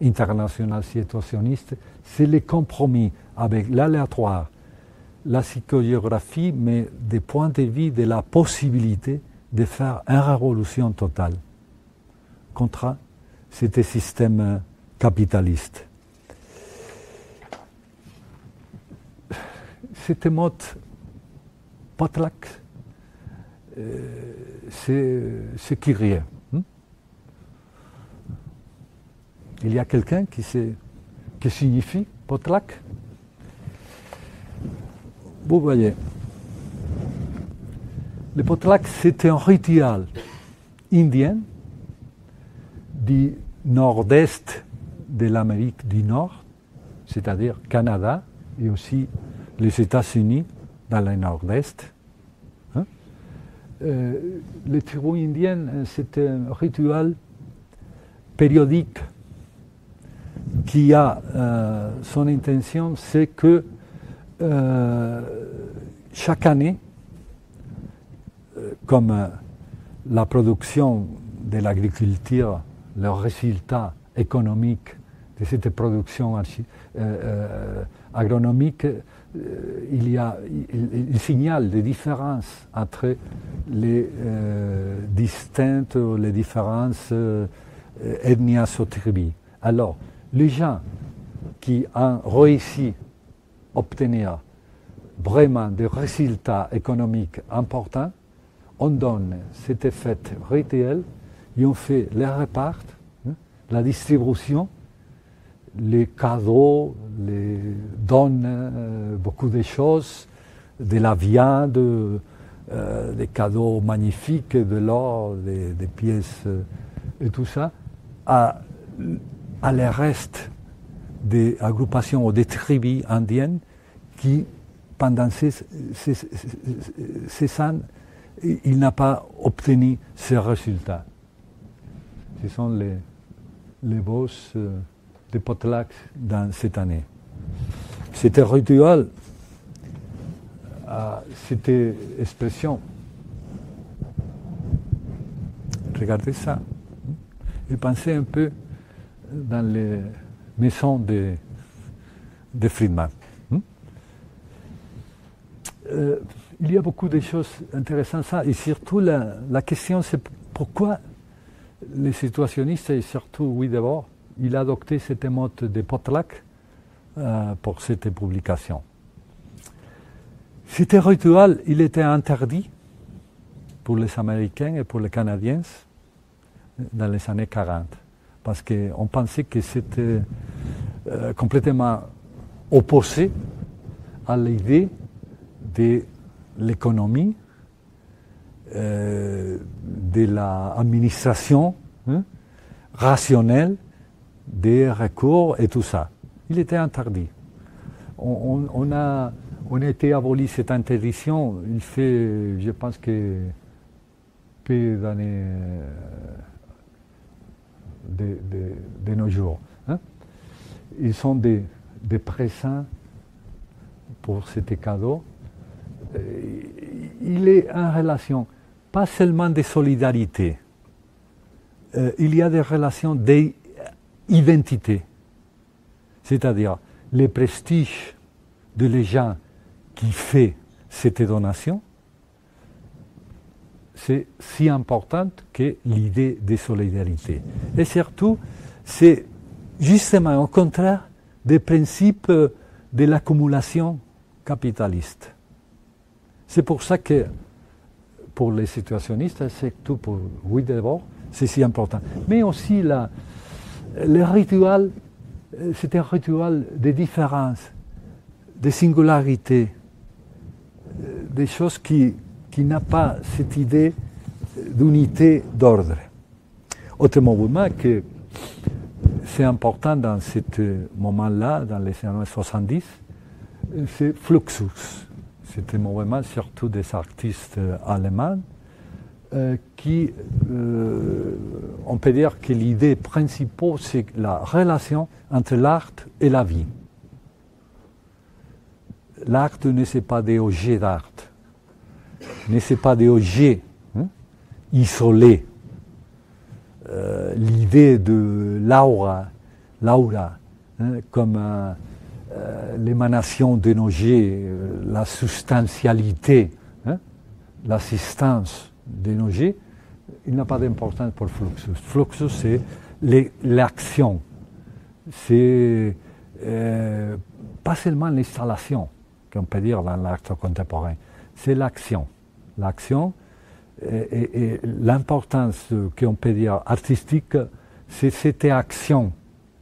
l'international situationniste, c'est le compromis avec l'aléatoire, la psychogéographie, mais des points de vue de la possibilité de faire une révolution totale contre ce système capitaliste. Cette mode Potluck, c'est curieux. Il y a quelqu'un qui sait que signifie Potluck? Vous voyez, le Potluck, c'est un rituel indien du nord-est de l'Amérique du Nord, c'est-à-dire Canada et aussi les États-Unis dans le nord-est. Les tribus indiennes, c'est un rituel périodique qui a son intention, c'est que chaque année, comme la production de l'agriculture, le résultat économique de cette production agronomique, il signale des différences entre les distinctes, les différences ethnies ou tribus. Alors, les gens qui ont réussi à obtenir vraiment des résultats économiques importants, on donne cet effet rituel et on fait les repas, la distribution, les cadeaux, les donne beaucoup de choses, de la viande, des cadeaux magnifiques, de l'or, des pièces et tout ça, à les restes des agrupations ou des tribus indiennes qui, pendant ces ans, il n'a pas obtenu ces résultats. Ce sont les boss de Potlatch dans cette année. C'était rituel, cette expression. Regardez ça. Et pensez un peu dans les maisons de Friedman. Il y a beaucoup de choses intéressantes, ça, et surtout la question c'est pourquoi les situationnistes, et surtout Wiedeborg, il a adopté cette mode de Potlatch pour cette publication. Cet rituel, il était interdit pour les Américains et pour les Canadiens dans les années 40, parce qu'on pensait que c'était complètement opposé à l'idée de l'économie, de l'administration rationnelle, des recours et tout ça. Il était interdit. On a été aboli cette interdiction, il fait, je pense que peu d'années de nos jours. Ils sont des présents pour cet cadeau. Il est en relation, pas seulement de solidarité, il y a des relations d'identité, c'est-à-dire le prestige de les gens qui font cette donation, c'est si important que l'idée de solidarité. Et surtout, c'est justement au contraire des principes de l'accumulation capitaliste. C'est pour ça que pour les situationnistes, surtout pour Wiedeborg, c'est si important. Mais aussi le rituel, c'est un rituel de différence, de singularité, des choses qui n'a pas cette idée d'unité d'ordre. Autrement dit, que c'est important dans ce moment-là, dans les années 70, c'est Fluxus. C'est un mouvement surtout des artistes allemands qui, on peut dire que l'idée principale, c'est la relation entre l'art et la vie. L'art ne c'est pas des objets d'art, ne c'est pas des objets isolés. L'idée de l'aura comme l'émanation d'un objet, la substantialité, l'assistance d'un objet, il n'a pas d'importance pour Fluxus. Fluxus, c'est l'action. C'est pas seulement l'installation, qu'on peut dire dans l'art contemporain, c'est l'action. L'action et l'importance qu'on peut dire artistique, c'est cette action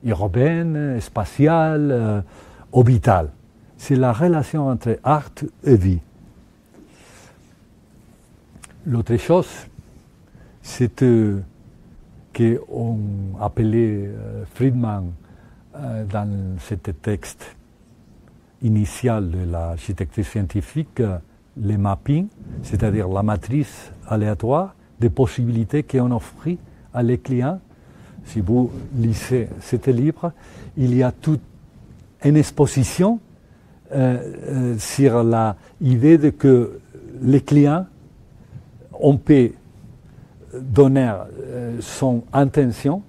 urbaine, spatiale, orbitale. C'est la relation entre art et vie. L'autre chose, c'est qu'on appelait Friedman dans ce texte initial de l'architecture scientifique, le mapping, c'est-à-dire la matrice aléatoire des possibilités qu'on offrit à les clients. Si vous lisez ce livre, il y a toute une exposition sur l'idée de que les clients, on peut donner son intention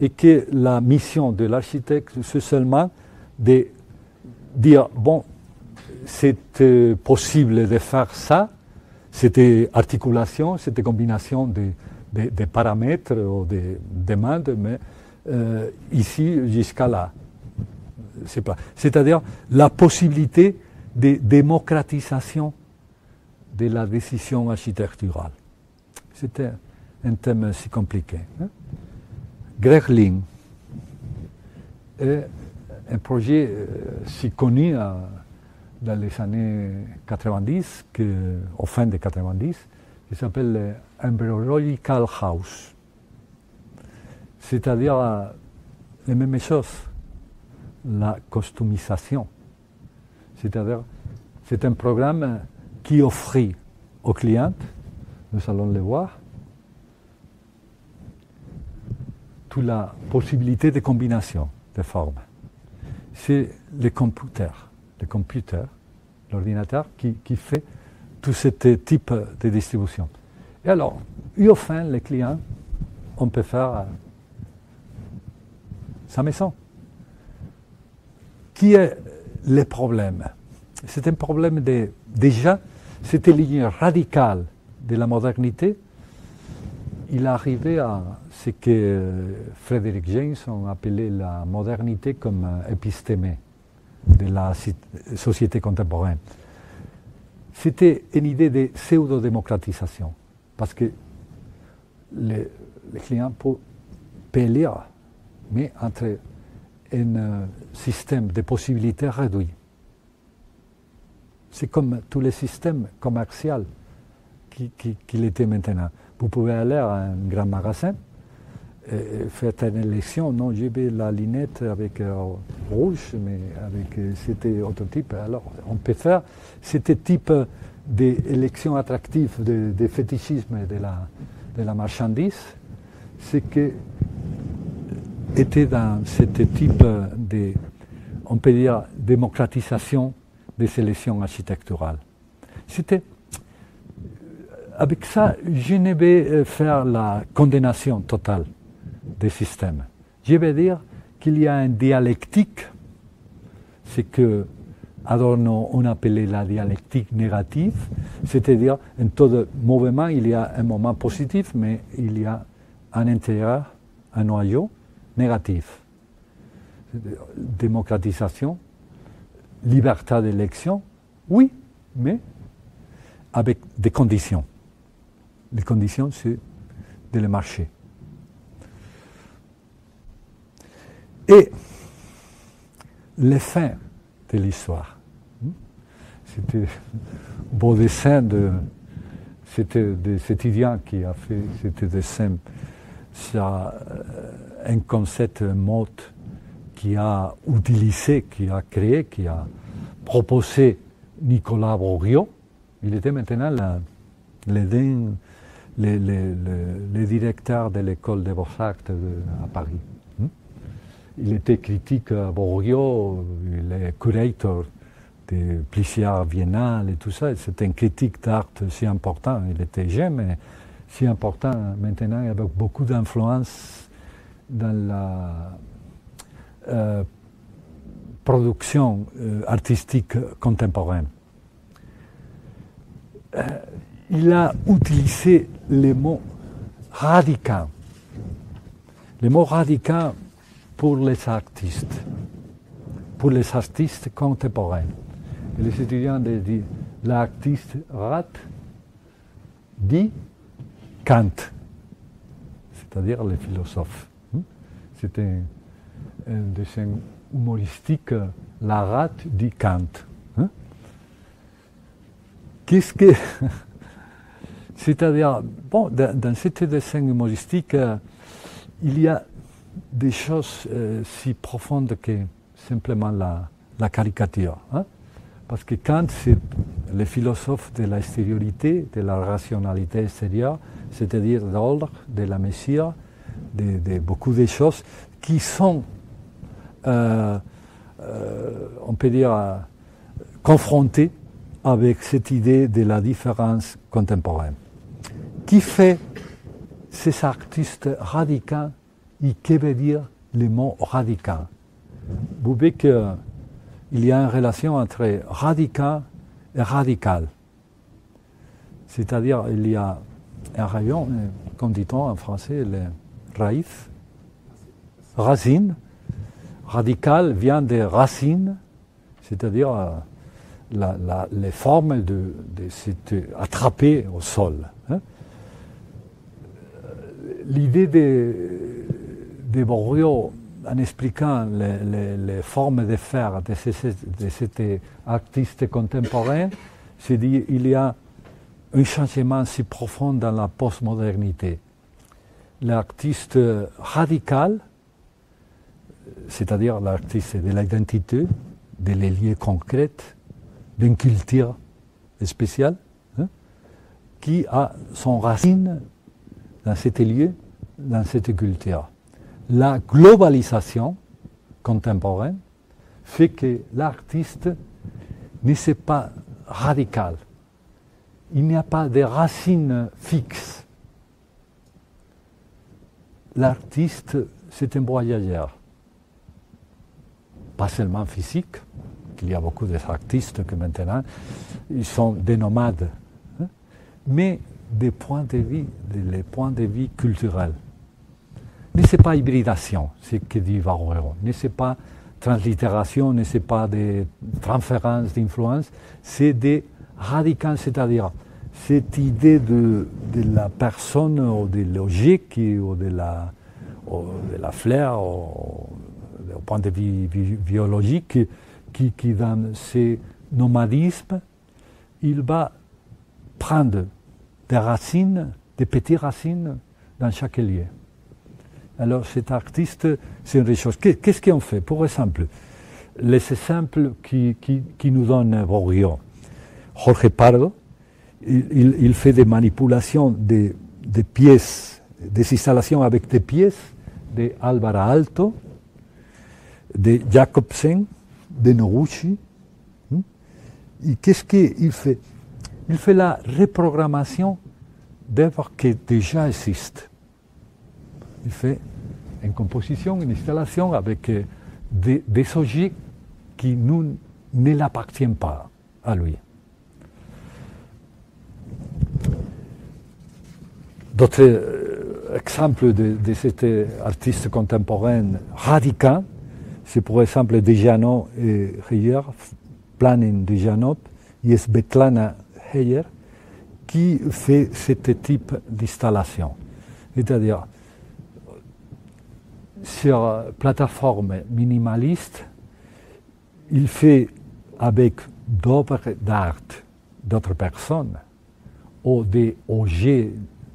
et que la mission de l'architecte, c'est seulement de dire, bon, c'est possible de faire ça, cette articulation, cette combinaison de paramètres ou de demandes, mais ici jusqu'à là. C'est-à-dire la possibilité de démocratisation de la décision architecturale. C'était un thème si compliqué. Grechling est un projet si connu dans les années 90, au fin des 90, qui s'appelle Embryological House. C'est-à-dire les mêmes choses, la customisation. C'est-à-dire, c'est un programme qui offrit aux clients nous allons le voir, toute la possibilité de combinaison de formes. C'est le computer, l'ordinateur qui fait tout ce type de distribution. Et alors, enfin, les clients, on peut faire sa maison. Qui est le problème? C'est un problème déjà, cette ligne radicale de la modernité. Il est arrivé à ce que Frédéric James a appelé la modernité comme épistémée de la société contemporaine. C'était une idée de pseudo-démocratisation, parce que les clients peuvent lire, mais entre un système de possibilités réduit. C'est comme tous les systèmes commerciaux qu'il était maintenant. Vous pouvez aller à un grand magasin, et faire une élection. Non, j'ai la lunette avec rouge, mais avec c'était autre type. Alors, on peut faire ce type d'élection attractive, de fétichisme de la marchandise, ce qui était dans ce type de, on peut dire, démocratisation des sélections architecturales. C'était avec ça, je ne vais faire la condamnation totale des systèmes. Je vais dire qu'il y a une dialectique, ce que Adorno on appelait la dialectique négative, c'est-à-dire en tout mouvement, il y a un moment positif, mais il y a à l'intérieur un noyau négatif. Démocratisation, liberté d'élection, oui, mais avec des conditions. Les conditions, c'est de le marché. Et les fins de l'histoire. C'était un beau dessin c'était des étudiants qui a fait ce dessin. C'est un concept mode qui a utilisé, qui a créé, qui a proposé Nicolas Bourriaud. Il était maintenant le directeur de l'école des Beaux-Arts à Paris. Il était critique à Bourriaud, il est curateur de plusieurs biennales et tout ça. C'est un critique d'art si important. Il était jeune, mais si important maintenant, avec beaucoup d'influence dans la production artistique contemporaine. Il a utilisé le mot radical. Le mot radical pour les artistes contemporains. Et les étudiants disent l'artiste rate dit Kant, c'est-à-dire les philosophes. C'était un dessin humoristique, la rate dit Kant. Qu'est-ce que. C'est-à-dire, bon, dans ce dessin humoristique, il y a des choses si profondes que simplement la caricature. Parce que Kant, c'est le philosophe de la extériorité, de la rationalité extérieure, c'est-à-dire de l'ordre, de la mesure, de beaucoup de choses qui sont, on peut dire, confrontées avec cette idée de la différence contemporaine. Qui fait ces artistes radicaux et que veut dire le mot radical? Vous voyez qu'il y a une relation entre radical et radical. C'est-à-dire il y a un rayon, comme dit-on en français, le raïf, racine. Radical vient de racine, c'est-à-dire les formes de s'être attrapé au sol. L'idée de Bourriaud, en expliquant les formes de faire de cet artiste contemporain, c'est dire qu'il y a un changement si profond dans la postmodernité. L'artiste radical, c'est-à-dire l'artiste de l'identité, de liens concrets, d'une culture spéciale, qui a son racine dans cet lieu, dans cette culture. La globalisation contemporaine fait que l'artiste ne s'est pas radical. Il n'y a pas de racines fixes. L'artiste, c'est un voyageur. Pas seulement physique, il y a beaucoup d'artistes que maintenant, ils sont des nomades, hein, mais des points de vue, les points de vue culturels. Mais ce n'est pas hybridation, ce que dit Varro. Ne c'est pas translittération, ne c'est pas des transférences d'influence, c'est des radicaux, c'est-à-dire cette idée de la personne ou de l'objet ou de la fleur au point de vue biologique qui dans ce nomadisme, il va prendre des racines, des petites racines dans chaque lieu. Alors cet artiste, c'est une chose. Qu'est-ce qu'on fait? Par exemple, les exemples qui nous donne Borgio. Jorge Pardo, il fait des manipulations des pièces, des installations avec des pièces de Álvaro Aalto, de Jacobsen, de Noguchi. Et qu'est-ce qu'il fait? Il fait la reprogrammation d'œuvres qui déjà existent. Il fait une composition, une installation avec des objets qui ne l'appartiennent pas à lui. D'autres exemples de cet artiste contemporain radical, c'est par exemple Dejano et Heyer, Planin Dejanov, et Svetlana Heyer, qui fait ce type d'installation. C'est-à-dire, sur plateforme minimaliste, il fait avec d'œuvres d'art d'autres personnes ou des objets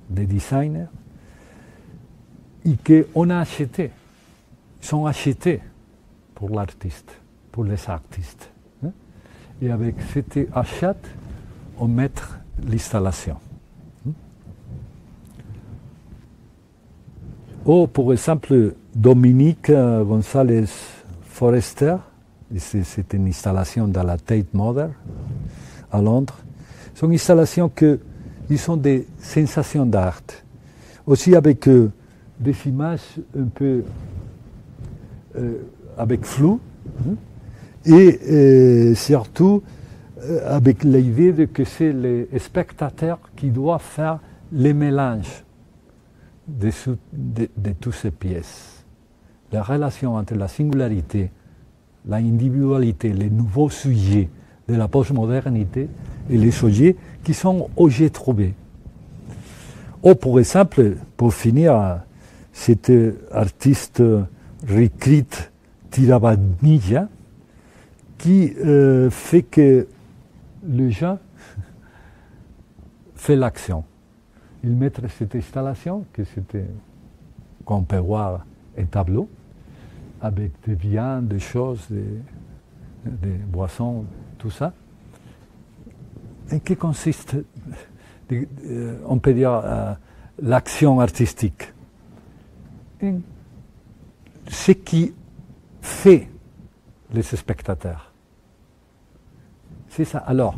des designers et qu'on a acheté, sont achetés pour l'artiste, pour les artistes. Et avec cet achat, on met l'installation. Ou par exemple, Dominique González Forester, c'est une installation dans la Tate Modern à Londres. Ce sont des installations qui sont des sensations d'art. Aussi avec des images un peu avec flou et surtout avec l'idée de que c'est les spectateurs qui doivent faire les mélanges de toutes ces pièces. La relation entre la singularité, l'individualité, les nouveaux sujets de la postmodernité et les sujets qui sont objets trouvés. Ou par exemple, pour finir, cet artiste Rikrit Tiravadnija qui fait que le gens fait l'action. Ils mettent cette installation, qu'on peut voir un tableau, avec des viandes, des choses, des boissons, tout ça. Et qui consiste, on peut dire, l'action artistique. Ce qui fait les spectateurs. C'est ça. Alors,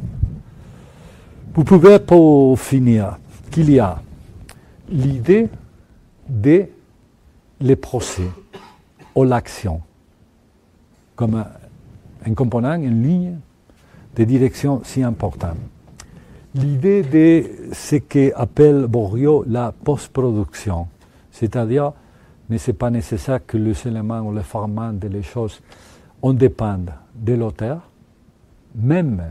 vous pouvez pour finir qu'il y a l'idée de les procès ou l'action comme un component, une ligne de direction si important. L'idée de ce qu'appelle Bourriot la post-production, c'est-à-dire ne c'est pas nécessaire que les éléments ou les formats des choses en dépendent de l'auteur, même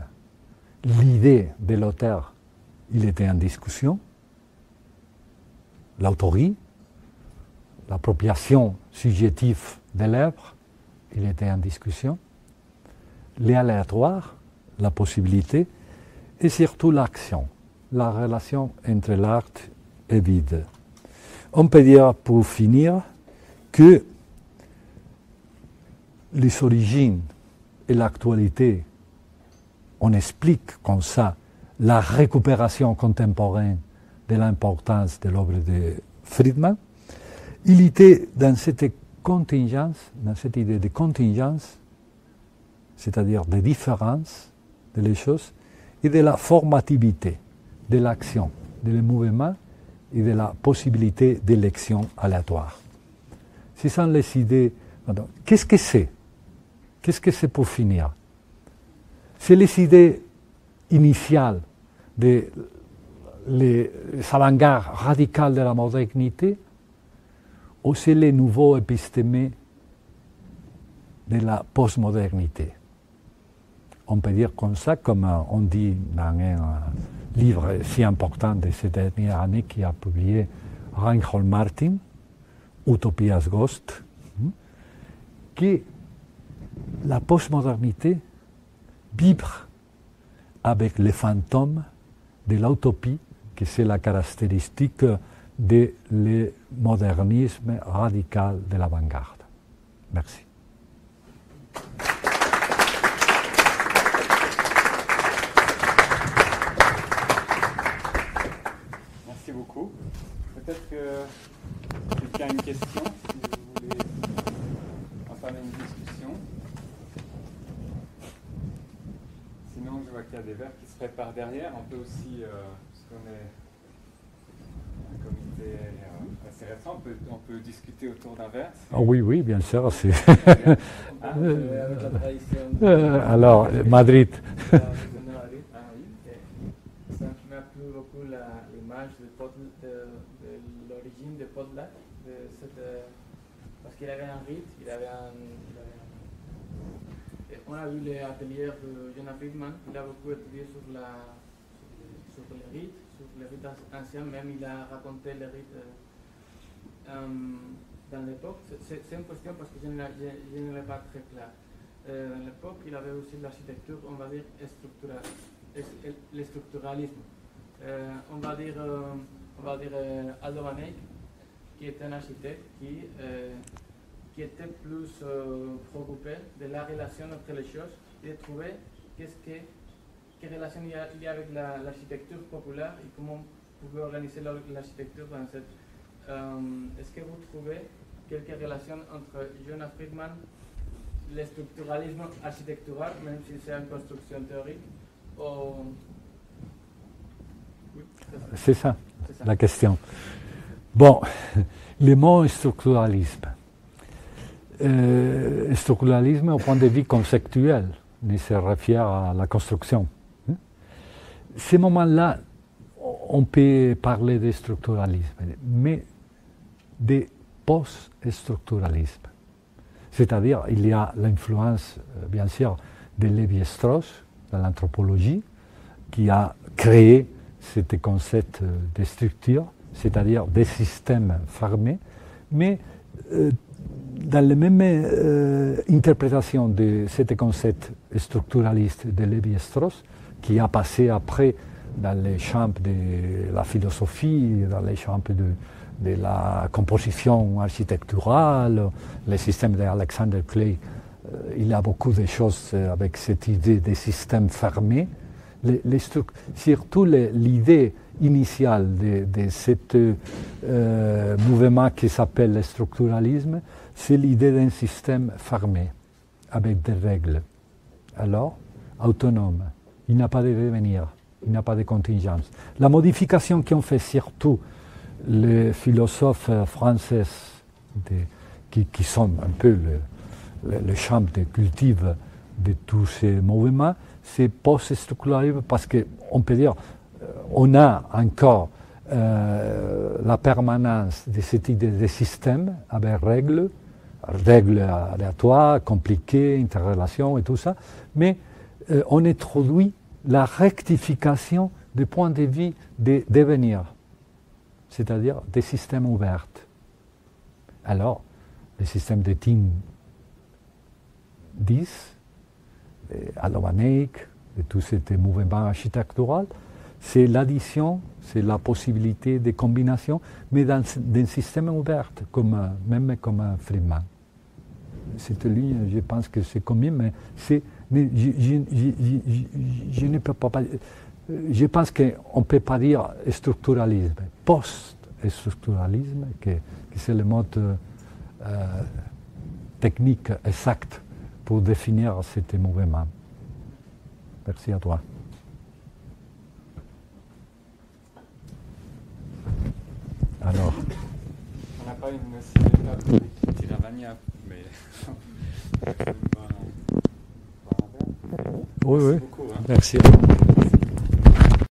l'idée de l'auteur, il était en discussion, l'autorie, l'appropriation subjective de l'œuvre, il était en discussion, l'aléatoire, la possibilité, et surtout l'action, la relation entre l'art et vide. On peut dire, pour finir, que les origines et l'actualité, on explique comme ça la récupération contemporaine de l'importance de l'œuvre de Friedman. Il était dans cette contingence, dans cette idée de contingence, c'est-à-dire de différence des choses, et de la formativité de l'action, de le mouvement et de la possibilité d'élection aléatoire. Ce sont les idées. Qu'est-ce que c'est? Qu'est-ce que c'est pour finir? C'est les idées initiales des avant-gardes radicales de la modernité, ou c'est les nouveaux épistémés de la postmodernité? On peut dire comme ça, comme on dit dans un livre si important de ces dernières années qui a publié Reinhold Martin, Utopias Ghost, que la postmodernité vibre avec les fantômes de l'utopie, que c'est la caractéristique de le modernisme radical de l'avant-garde. Merci. Merci beaucoup. Peut-être que quelqu'un a une question, si vous voulez entamer une discussion. Sinon, je vois qu'il y a des verres qui se préparent derrière. On peut aussi, parce qu'on est un comité assez récent, on peut discuter autour d'un verre. Oh oui, bien sûr. Alors, Madrid. Ça m'a plu beaucoup l'image de l'origine de Podlack, parce qu'il avait un rite, on a vu les ateliers de Jonah Friedman, il a beaucoup étudié sur les rites anciens, même il a raconté les rites dans l'époque. C'est une question parce que je ne l'ai pas très clair. Dans l'époque, il avait aussi l'architecture, on va dire, le structuralisme. On va dire Aldo Van Eyck, qui est un architecte qui était plus préoccupé de la relation entre les choses et de trouver quelle relation il y a avec l'architecture populaire et comment on pouvait organiser l'architecture dans cette. Est-ce que vous trouvez quelques relations entre Jonah Friedman, le structuralisme architectural, même si c'est une construction théorique, ou... Oui, c'est ça, la question. Bon, le mot structuralisme. Structuralisme au point de vue conceptuel, il se réfère à la construction. Ces moments-là, on peut parler de structuralisme, mais de post-structuralisme. C'est-à-dire, il y a l'influence, bien sûr, de Lévi-Strauss dans l'anthropologie, qui a créé ce concept de structure, c'est-à-dire des systèmes fermés, mais dans la même interprétation de ce concept structuraliste de Lévi-Strauss, qui a passé après dans les champs de la philosophie, dans les champs de la composition architecturale, le système d'Alexander Clay, il y a beaucoup de choses avec cette idée des systèmes fermés. Surtout l'idée initiale de ce mouvement qui s'appelle le structuralisme, c'est l'idée d'un système fermé, avec des règles. Alors, autonome, il n'y a pas de devenir, il n'y a pas de contingence. La modification qu'ont fait surtout les philosophes français, qui sont un peu le champ de cultive de tous ces mouvements, c'est post-structuralisme parce qu'on peut dire on a encore la permanence de cette idée de système avec règles aléatoires, compliquées, interrelations et tout ça, mais on introduit la rectification du point de vue des devenir, c'est-à-dire des systèmes ouverts. Alors, le système de Team 10, Aldo Van Eyck, et tout ce mouvement architectural, c'est l'addition, c'est la possibilité de combination, mais dans un système ouvert, même comme un Friedman. Cette ligne, je pense que c'est commun, mais je ne peux pas. Je pense qu'on ne peut pas dire structuralisme, post-structuralisme, que c'est le mode technique exact pour définir ce mouvement. Merci à toi. Alors. On n'a pas une cinétape de Tiravania, mais. Oui, oui. Beaucoup, hein. Merci.